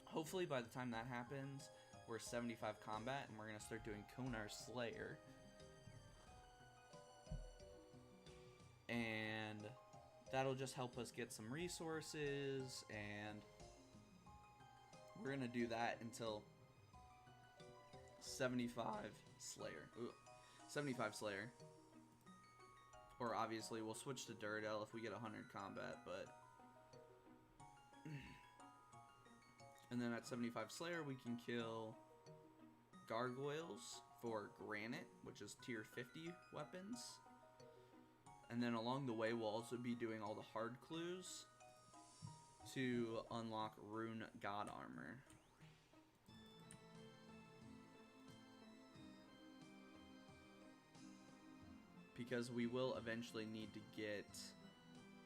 Hopefully, by the time that happens, we're 75 combat, and we're gonna start doing Konar Slayer. And that'll just help us get some resources, and we're gonna do that until 75 Slayer. Ooh, 75 Slayer. Or obviously we'll switch to Duradel if we get 100 combat, but and then at 75 Slayer we can kill Gargoyles for Granite, which is tier 50 weapons. And then along the way we'll also be doing all the hard clues to unlock Rune God Armor. Because we will eventually need to get,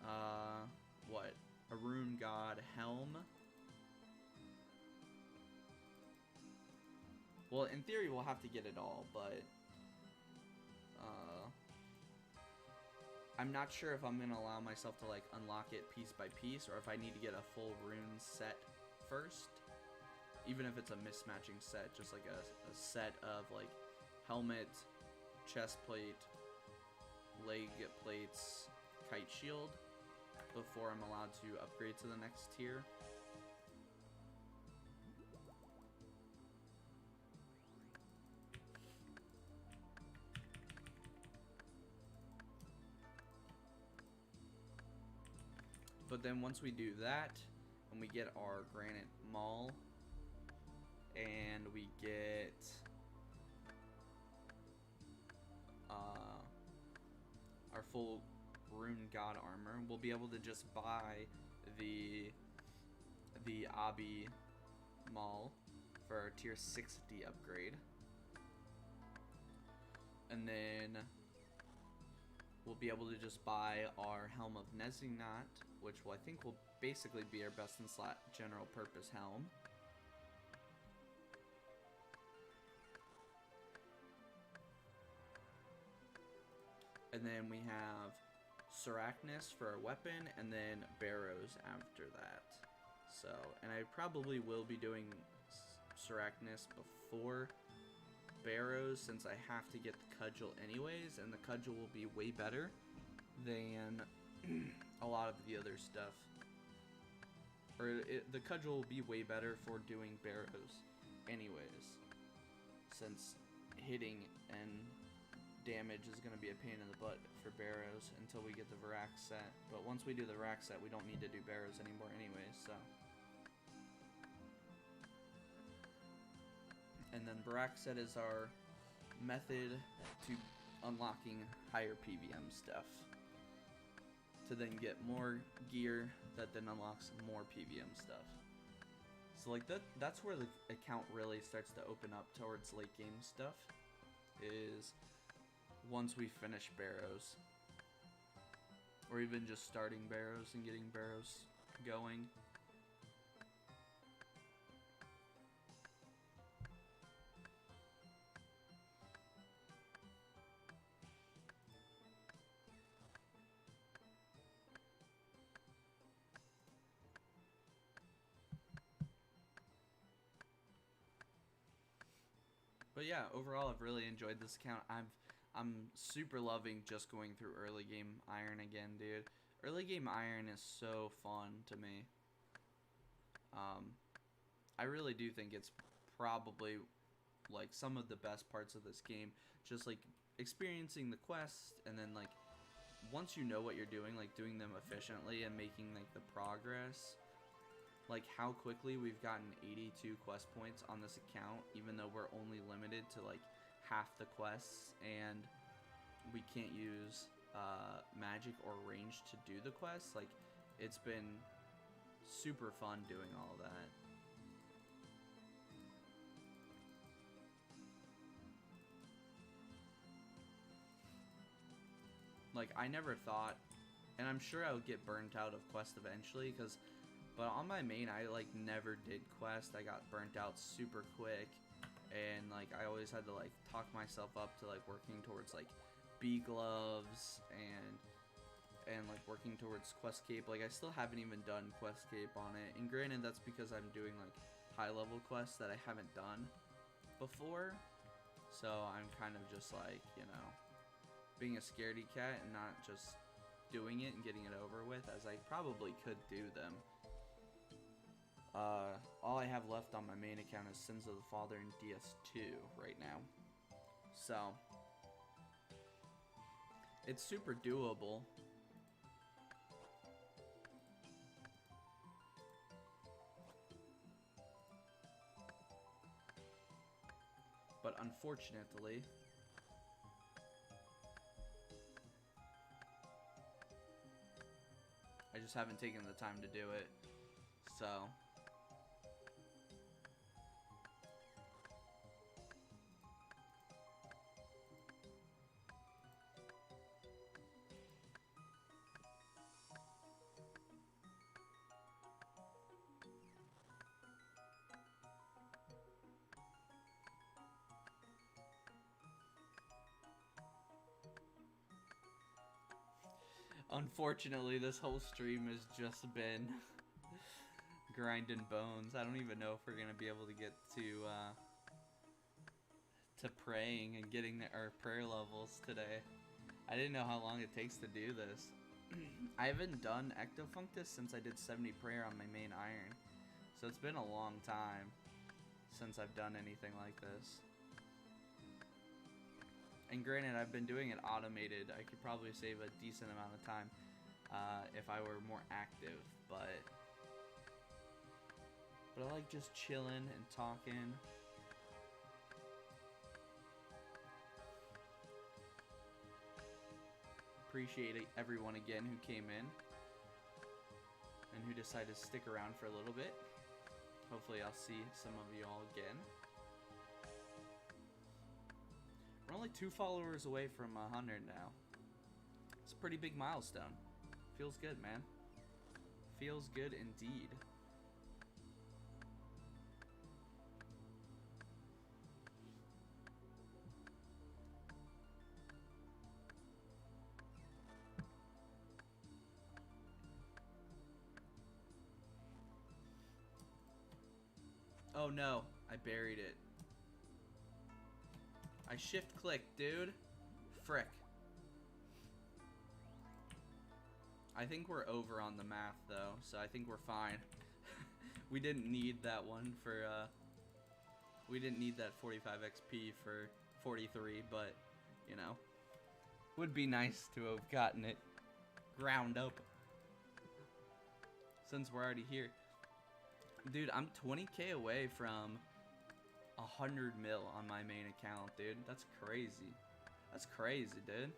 a Rune God Helm. Well, in theory, we'll have to get it all, but, I'm not sure if I'm going to allow myself to, like, unlock it piece by piece, or if I need to get a full rune set first. Even if it's a mismatching set, just like a set of, like, helmet, chest plate, leg plates, kite shield, before I'm allowed to upgrade to the next tier. But then once we do that, and we get our Granite Maul, and we get our full Rune God Armor, we'll be able to just buy the Abi Maul for our tier 60 upgrade. And then we'll be able to just buy our Helm of Nezinat, which I think will basically be our best in slot general purpose helm. And then we have Sarachnis for our weapon, and then Barrows after that. So, and I probably will be doing Sarachnis before Barrows, since I have to get the Cudgel anyways, and the Cudgel will be way better than a lot of the other stuff. Or the Cudgel will be way better for doing Barrows anyways, since hitting and damage is going to be a pain in the butt for Barrows until we get the Varak set. But once we do the Varak set, we don't need to do Barrows anymore anyways, so. And then Varak set is our method to unlocking higher PVM stuff, to then get more gear that then unlocks more PVM stuff. So like that's where the account really starts to open up towards late game stuff, is once we finish Barrows, or even just starting Barrows and getting Barrows going. But yeah, overall I've really enjoyed this account. I'm super loving just going through early game Iron again, dude. Early game Iron is so fun to me. I really do think it's probably like some of the best parts of this game. Just like experiencing the quests, and then like once you know what you're doing, like doing them efficiently and making like the progress. Like how quickly we've gotten 82 quest points on this account, even though we're only limited to like half the quests, and we can't use magic or range to do the quests. Like, it's been super fun doing all of that. Like, I never thought, and I'm sure I would get burnt out of quest eventually, but on my main, I like never did quest. I got burnt out super quick. and like I always had to like talk myself up to like working towards like B gloves and like working towards Quest Cape. Like I still haven't even done Quest Cape on it, and granted that's because I'm doing like high level quests that I haven't done before, so I'm kind of just like, you know, being a scaredy cat and not just doing it and getting it over with, as I probably could do them. All I have left on my main account is Sins of the Father and DS2 right now. So, it's super doable. But unfortunately, I just haven't taken the time to do it. So, unfortunately, this whole stream has just been grinding bones. I don't even know if we're gonna be able to get to praying and getting our prayer levels today. I didn't know how long it takes to do this. I haven't done Ectofunctus since I did 70 prayer on my main iron, so it's been a long time since I've done anything like this. And granted, I've been doing it automated. I could probably save a decent amount of time if I were more active, but I like just chilling and talking. Appreciate everyone again who came in and who decided to stick around for a little bit. Hopefully I'll see some of you all again. We're only 2 followers away from 100 now. It's a pretty big milestone. Feels good, man. Feels good indeed. Oh no, I buried it. I shift clicked, dude. Frick. I think we're over on the math though, so I think we're fine. We didn't need that one for, we didn't need that 45 XP for 43, but, you know, would be nice to have gotten it ground up since we're already here. Dude, I'm 20k away from 100 mil on my main account, dude. That's crazy. That's crazy, dude.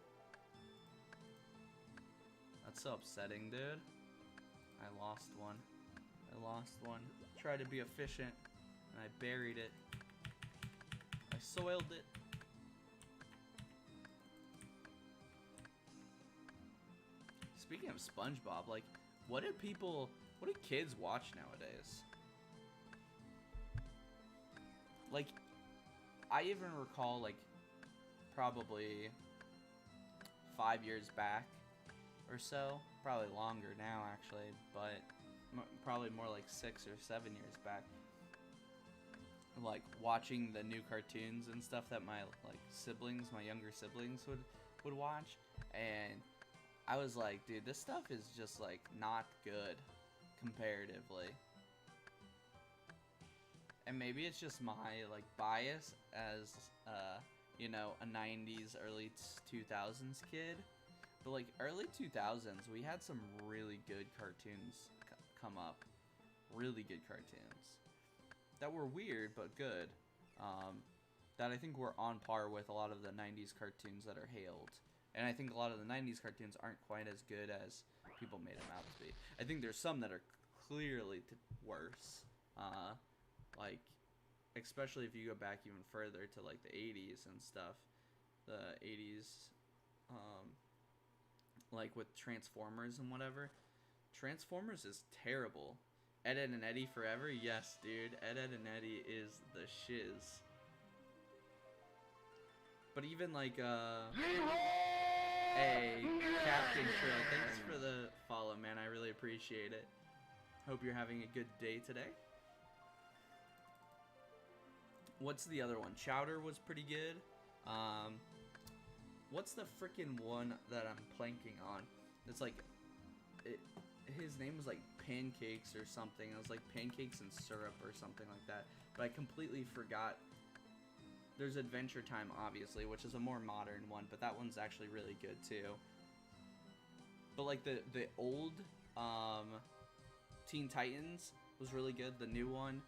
That's so upsetting, dude. I lost one. I lost one. Tried to be efficient, and I buried it. I soiled it. Speaking of SpongeBob, like, what do kids watch nowadays? Like, I even recall, like, probably 5 years back or so, probably longer now, actually, but probably more like 6 or 7 years back, like, watching the new cartoons and stuff that my, like, siblings, my younger siblings would watch, and I was like, dude, this stuff is just, like, not good, comparatively. And maybe it's just my, like, bias as, you know, a 90s, early 2000s kid. But, like, early 2000s, we had some really good cartoons come up. Really good cartoons. That were weird, but good. That I think were on par with a lot of the 90s cartoons that are hailed. And I think a lot of the 90s cartoons aren't quite as good as people made them out to be. I think there's some that are clearly worse. Like, especially if you go back even further to, like, the 80s and stuff. The 80s, like, with Transformers and whatever. Transformers is terrible. Ed, Edd and Eddy forever? Yes, dude. Ed, Edd and Eddy is the shiz. But even like hey, Captain Krill, thanks for the follow, man. I really appreciate it. Hope you're having a good day today. What's the other one? Chowder was pretty good. What's the freaking one that I'm planking on? It's like, his name was like Pancakes or something. It was like Pancakes and Syrup or something like that. But I completely forgot. There's Adventure Time, obviously, which is a more modern one, but that one's actually really good too. But like the old Teen Titans was really good. The new one,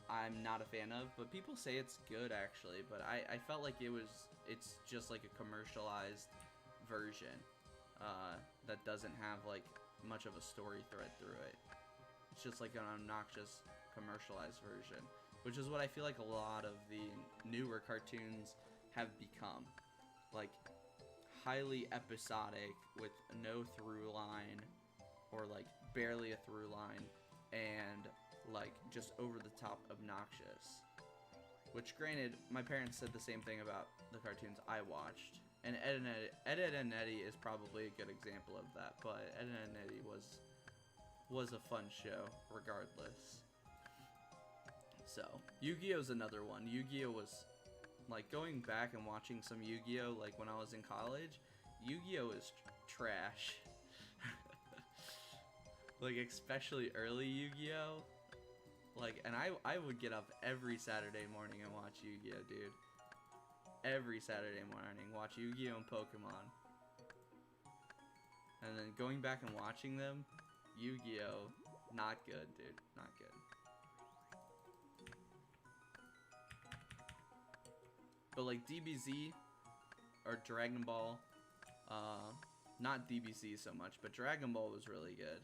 I'm not a fan of, but people say it's good actually. But I felt like it's just like a commercialized version that doesn't have like much of a story thread through it. It's just like an obnoxious commercialized version, which is what I feel like a lot of the newer cartoons have become. Like highly episodic with no through line or like barely a through line, and like just over the top obnoxious. Which granted, my parents said the same thing about the cartoons I watched. And Ed, and Eddie is probably a good example of that, but Ed and Eddie was a fun show regardless. So, Yu-Gi-Oh's another one. Yu-Gi-Oh was, like, going back and watching some Yu-Gi-Oh, like, when I was in college, Yu-Gi-Oh is trash. Like, especially early Yu-Gi-Oh. Like, and I would get up every Saturday morning and watch Yu-Gi-Oh, dude. Every Saturday morning, watch Yu-Gi-Oh and Pokemon. And then going back and watching them, Yu-Gi-Oh, not good, dude. Not good. But like DBZ or Dragon Ball, not DBZ so much, but Dragon Ball was really good.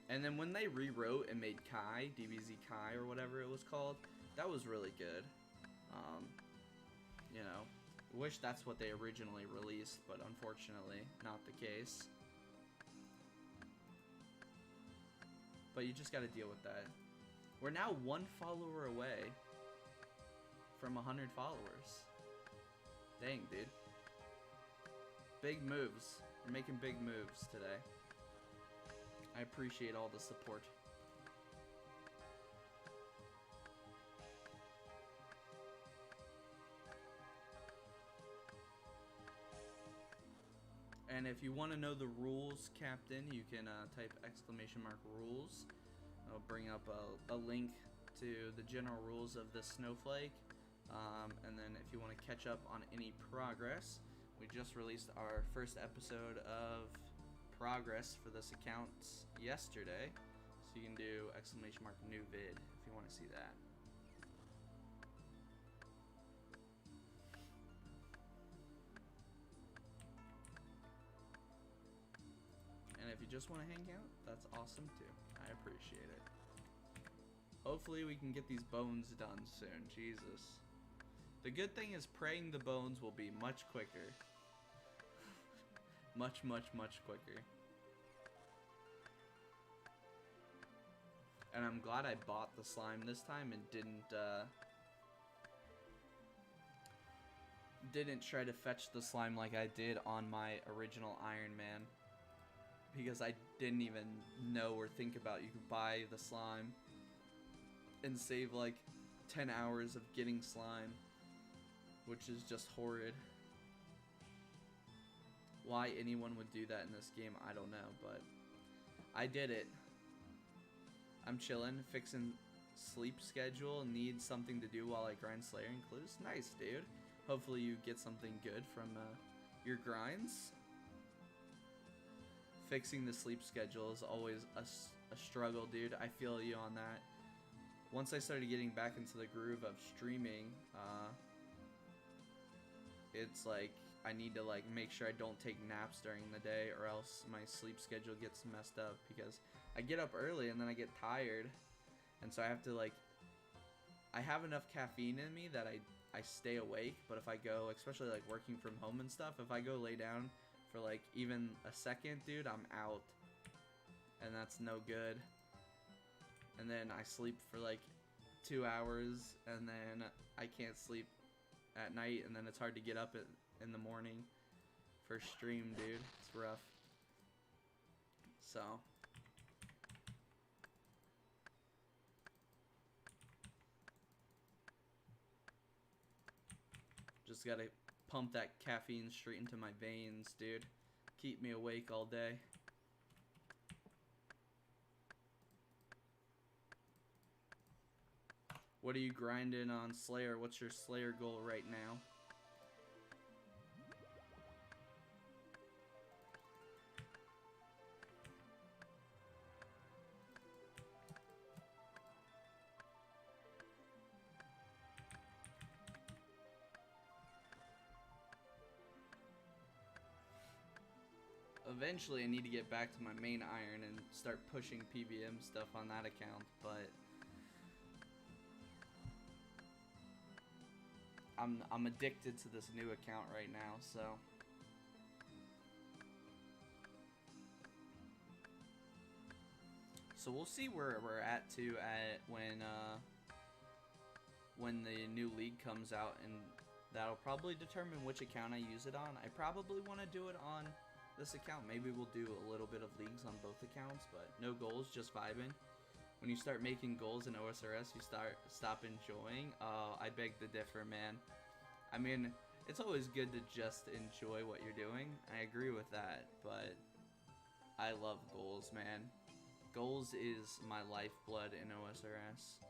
And then when they rewrote and made Kai, DBZ Kai or whatever it was called, that was really good. You know, wish that's what they originally released, but unfortunately not the case. But you just gotta deal with that. We're now 1 follower away from 100 followers. Dang, dude. Big moves. We're making big moves today. I appreciate all the support. And if you want to know the rules, Captain, you can type !rules. I'll bring up a link to the general rules of the Snowflake. And then if you want to catch up on any progress, we just released our first episode of progress for this account yesterday. So you can do !new vid if you want to see that. And if you just want to hang out, that's awesome too. I appreciate it. Hopefully we can get these bones done soon. Jesus. The good thing is praying the bones will be much quicker. much quicker. And I'm glad I bought the slime this time and didn't try to fetch the slime like I did on my original Iron Man. Because I didn't even know or think about you could buy the slime and save like 10 hours of getting slime, which is just horrid. Why anyone would do that in this game, I don't know, but I did it. I'm chilling, fixing sleep schedule, need something to do while I grind Slayer and Clues. Nice, dude. Hopefully you get something good from your grinds. Fixing the sleep schedule is always a struggle, dude. I feel you on that. Once I started getting back into the groove of streaming, it's like I need to like make sure I don't take naps during the day, or else my sleep schedule gets messed up, because I get up early and then I get tired, and so I have to like, I have enough caffeine in me that I stay awake, but if I go, especially like working from home and stuff, if I go lay down for like even a second, dude, I'm out, and that's no good. And then I sleep for like 2 hours, and then I can't sleep at night, and then it's hard to get up in the morning for stream, dude. It's rough. So just gotta pump that caffeine straight into my veins, dude. Keep me awake all day. What are you grinding on Slayer? What's your Slayer goal right now? Eventually I need to get back to my main iron and start pushing PBM stuff on that account, but I'm addicted to this new account right now, so we'll see where we're at when the new league comes out, and that'll probably determine which account I use it on. I probably want to do it on this account. Maybe we'll do a little bit of leagues on both accounts, but no goals, just vibing. When you start making goals in OSRS, you stop enjoying. I beg to differ, man. I mean, it's always good to just enjoy what you're doing. I agree with that, but I love goals, man. Goals is my lifeblood in OSRS.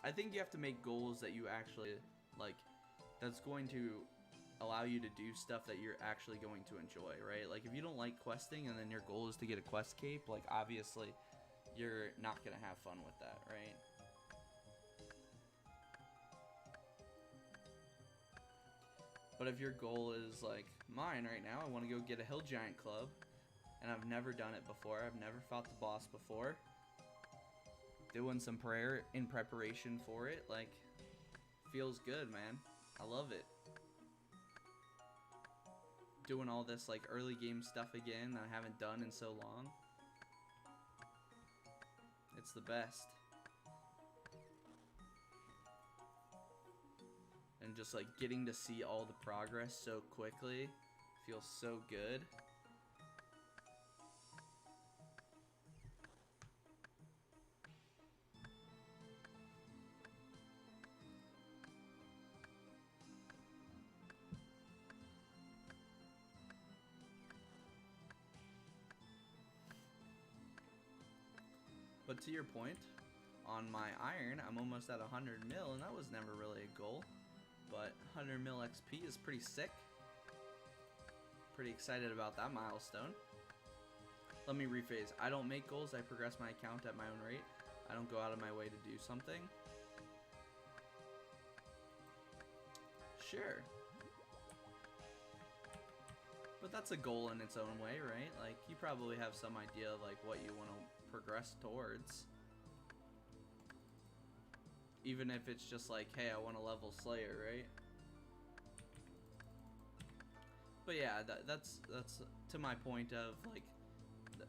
I think you have to make goals that you actually, like, that's going to allow you to do stuff that you're actually going to enjoy, right? Like, if you don't like questing and then your goal is to get a quest cape, like, obviously you're not gonna have fun with that, right? But if your goal is like mine right now, I want to go get a hill giant club, and I've never done it before, I've never fought the boss before, doing some prayer in preparation for it, like, feels good, man. I love it. Doing all this like early game stuff again that I haven't done in so long. It's the best. And just like getting to see all the progress so quickly feels so good. But to your point, on my iron, I'm almost at 100 mil, and that was never really a goal. But 100 mil XP is pretty sick. Pretty excited about that milestone. Let me rephrase. I don't make goals, I progress my account at my own rate. I don't go out of my way to do something. Sure. But that's a goal in its own way, right? Like, you probably have some idea of like what you want to progress towards. Even if it's just like, hey, I want to level Slayer, right? But yeah, that's to my point of like,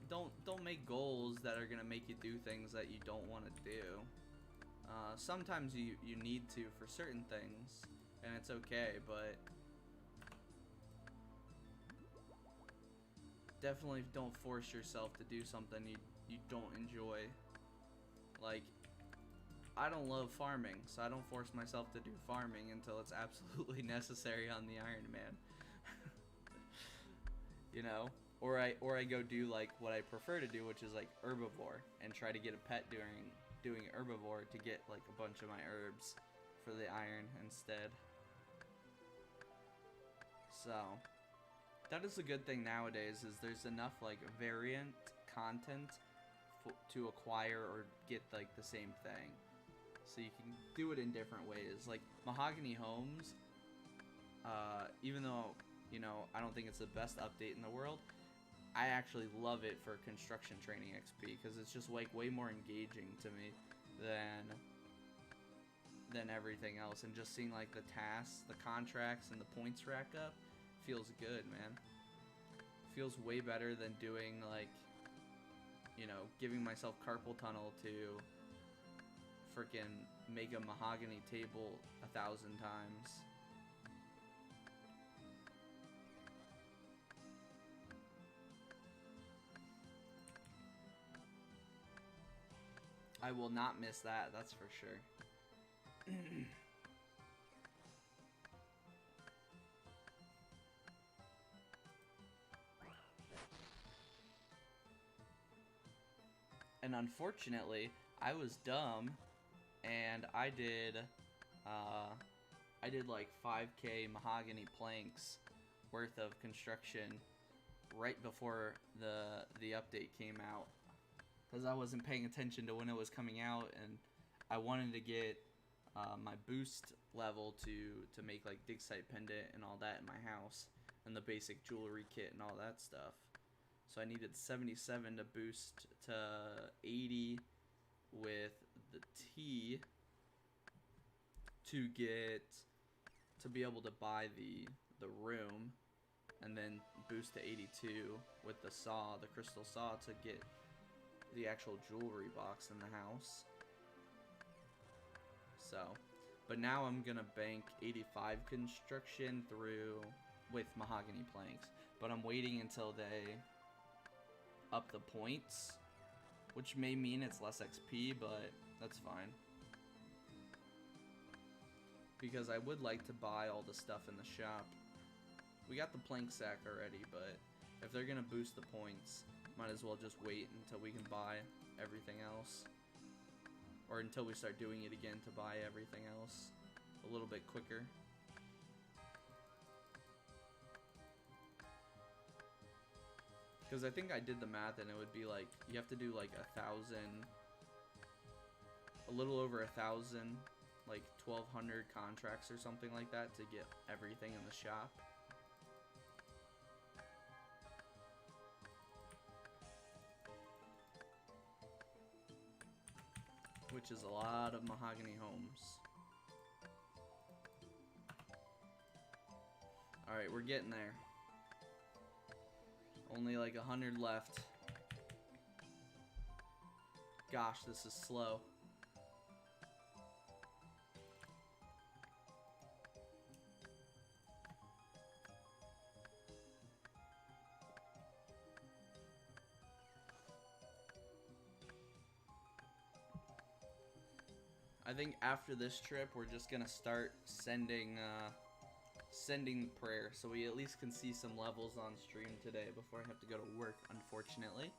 don't make goals that are gonna make you do things that you don't want to do. Sometimes you need to for certain things, and it's okay, but definitely don't force yourself to do something you don't enjoy. Like, I don't love farming, so I don't force myself to do farming until it's absolutely necessary on the Iron Man. You know? Or I go do like what I prefer to do, which is like herbivore, and try to get a pet doing herbivore to get like a bunch of my herbs for the iron instead. So that is a good thing nowadays, is there's enough like variant content to acquire or get like the same thing. So you can do it in different ways. Like Mahogany Homes, even though, you know, I don't think it's the best update in the world, I actually love it for construction training XP, because it's just like way more engaging to me than everything else. And just seeing like the tasks, the contracts, and the points rack up feels good, man. Feels way better than doing like you know, giving myself carpal tunnel to freaking make a mahogany table 1,000 times. I will not miss that, that's for sure. And unfortunately, I was dumb, and I did like 5K mahogany planks worth of construction right before the update came out, because I wasn't paying attention to when it was coming out, and I wanted to get my boost level to make like dig site pendant and all that in my house, and the basic jewelry kit and all that stuff. So I needed 77 to boost to 80 with the T to be able to buy the room, and then boost to 82 with the saw, the crystal saw, to get the actual jewelry box in the house. So, but now I'm gonna bank 85 construction through with mahogany planks, but I'm waiting until they up the points, which may mean it's less XP, but that's fine, because I would like to buy all the stuff in the shop. We got the plank sack already, but if they're gonna boost the points, might as well just wait until we can buy everything else, or until we start doing it again to buy everything else a little bit quicker. Because I think I did the math, and it would be like, you have to do like 1,000, a little over 1,000, like 1,200 contracts or something like that to get everything in the shop. Which is a lot of mahogany homes. Alright, we're getting there. Only like 100 left. Gosh, this is slow. I think after this trip, we're just gonna start sending prayer, so we at least can see some levels on stream today before I have to go to work, unfortunately.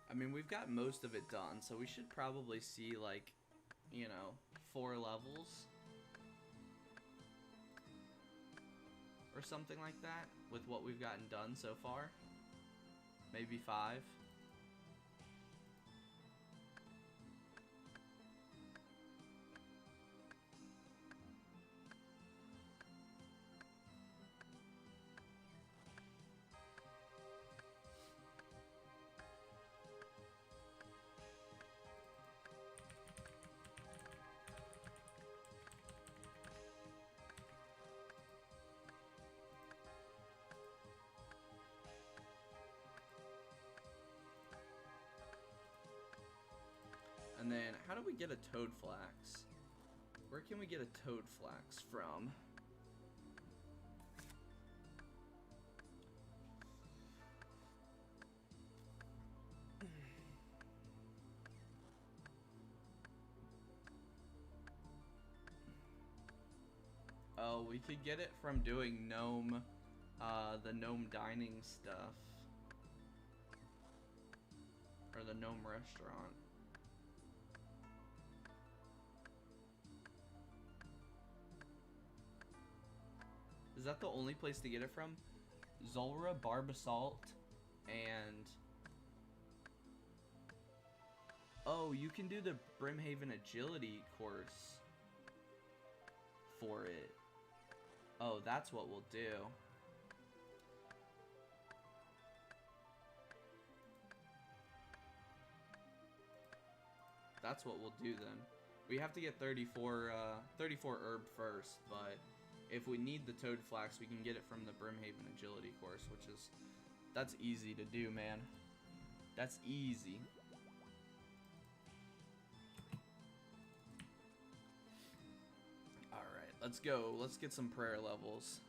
I mean, we've got most of it done, so we should probably see, like, you know, 4 levels or something like that with what we've gotten done so far. Maybe 5. And then, how do we get a toad flax? Where can we get a toad flax from? Oh, we could get it from doing gnome, the gnome dining stuff. Or the gnome restaurant. Is that the only place to get it from? Zulra, Barbasalt, and... Oh, you can do the Brimhaven Agility course for it. Oh, that's what we'll do. that's what we'll do then. We have to get 34 herb first, but if we need the toad flax, we can get it from the Brimhaven Agility course, which is, that's easy to do, man. That's easy. Alright, let's go. Let's get some prayer levels.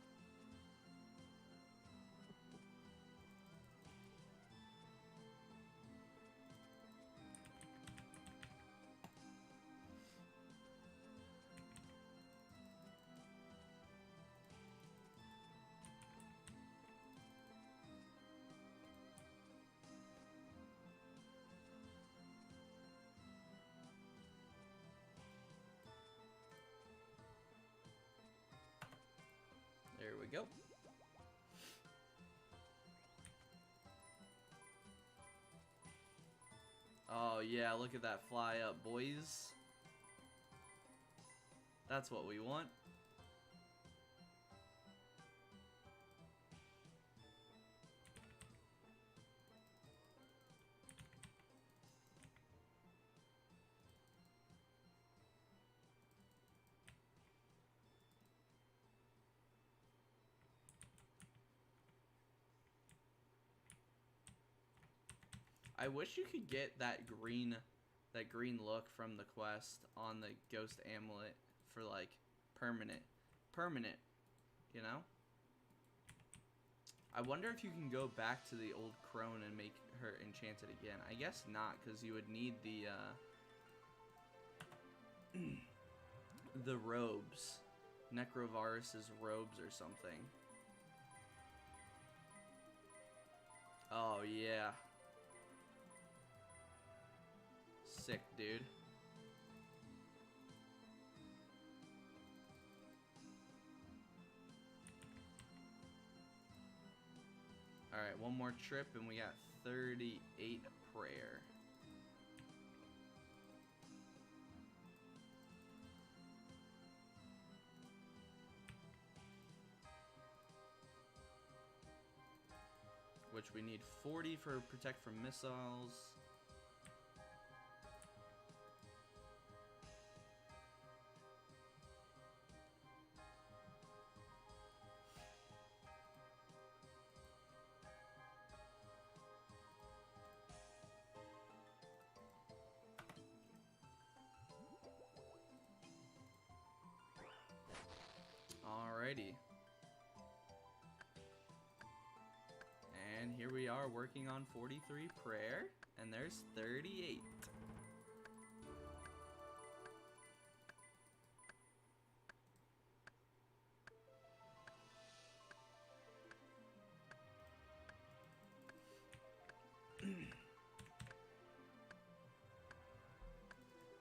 There we go. Oh yeah, look at that fly up, boys. That's what we want. I wish you could get that green look from the quest on the ghost amulet for like permanent, you know? I wonder if you can go back to the old crone and make her enchanted again. I guess not, because you would need the the robes, Necrovarus's robes or something. Oh yeah. Sick, dude. Alright, one more trip and we got 38 prayer. Which we need 40 for protect from missiles. Alrighty. And here we are working on 43 prayer, and there's 38.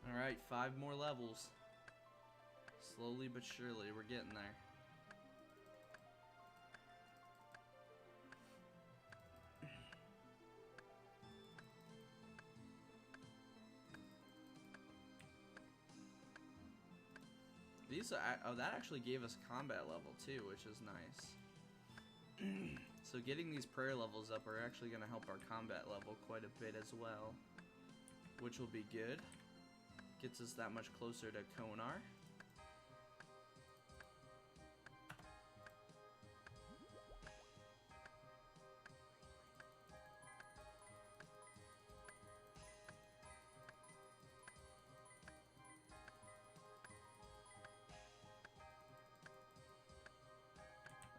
Alright, 5 more levels. Slowly but surely, we're getting there. These, oh, that actually gave us combat level too, which is nice. So getting these prayer levels up are actually going to help our combat level quite a bit as well, which will be good. Gets us that much closer to Konar.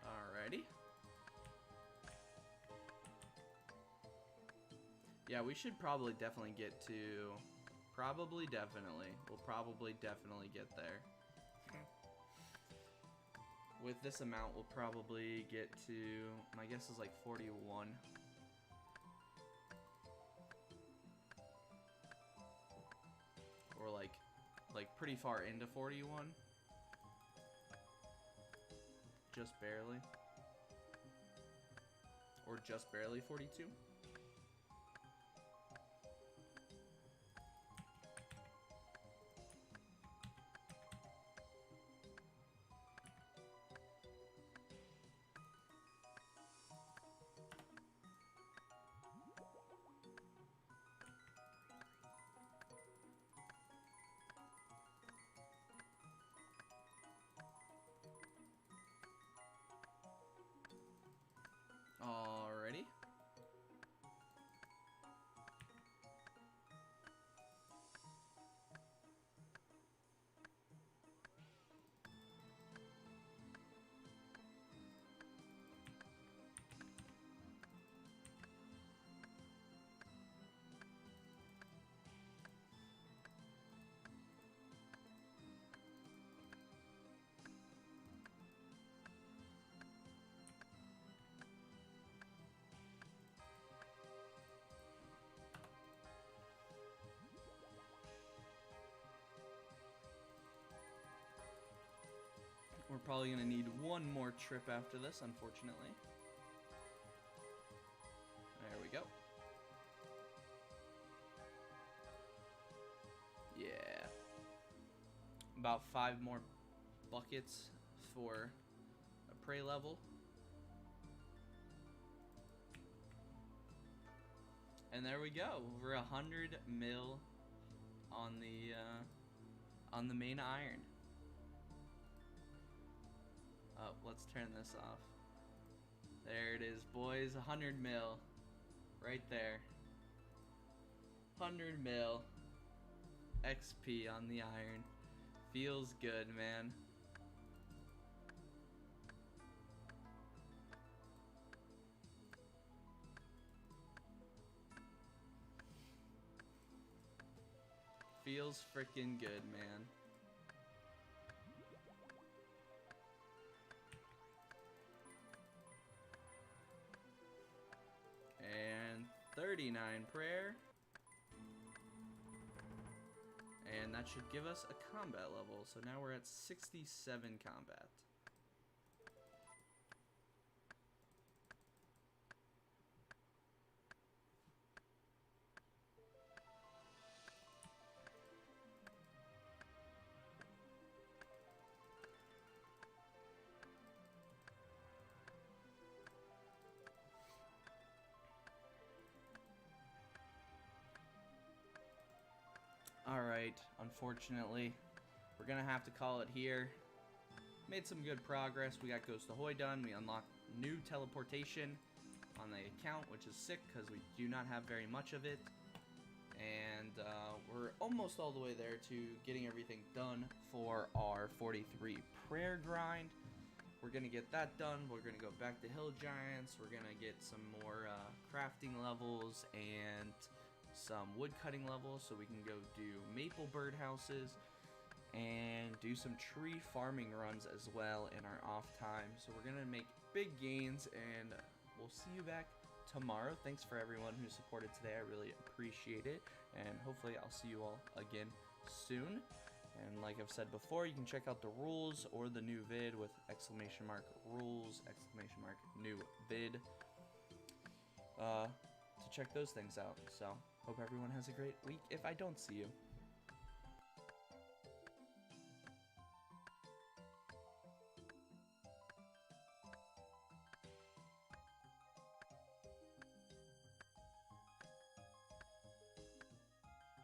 Alrighty. Yeah, we should probably definitely get to... We'll probably definitely get there. With this amount, we'll probably get to... My guess is like 41. Or like pretty far into 41. Just barely. Or just barely 42. We're probably going to need one more trip after this, unfortunately. There we go. Yeah. About 5 more buckets for a prey level. And there we go. Over 100 mil on the main iron. Oh, let's turn this off. There it is, boys. 100 mil. Right there. 100 mil. XP on the iron. Feels good, man. Feels freaking good, man. And 39 prayer. And that should give us a combat level. So now we're at 67 combat. Alright, unfortunately, we're gonna have to call it here. Made some good progress. We got Ghost Ahoy done. We unlocked new teleportation on the account, which is sick because we do not have very much of it. And we're almost all the way there to getting everything done for our 43 prayer grind. We're gonna get that done. We're gonna go back to Hill Giants. We're gonna get some more crafting levels and some wood cutting levels so we can go do maple birdhouses and do some tree farming runs as well in our off time. So we're gonna make big gains, and we'll see you back tomorrow. Thanks for everyone who supported today. I really appreciate it, and hopefully I'll see you all again soon. And like I've said before, you can check out the rules or the new vid with !rules, !new vid to check those things out. So hope everyone has a great week if I don't see you.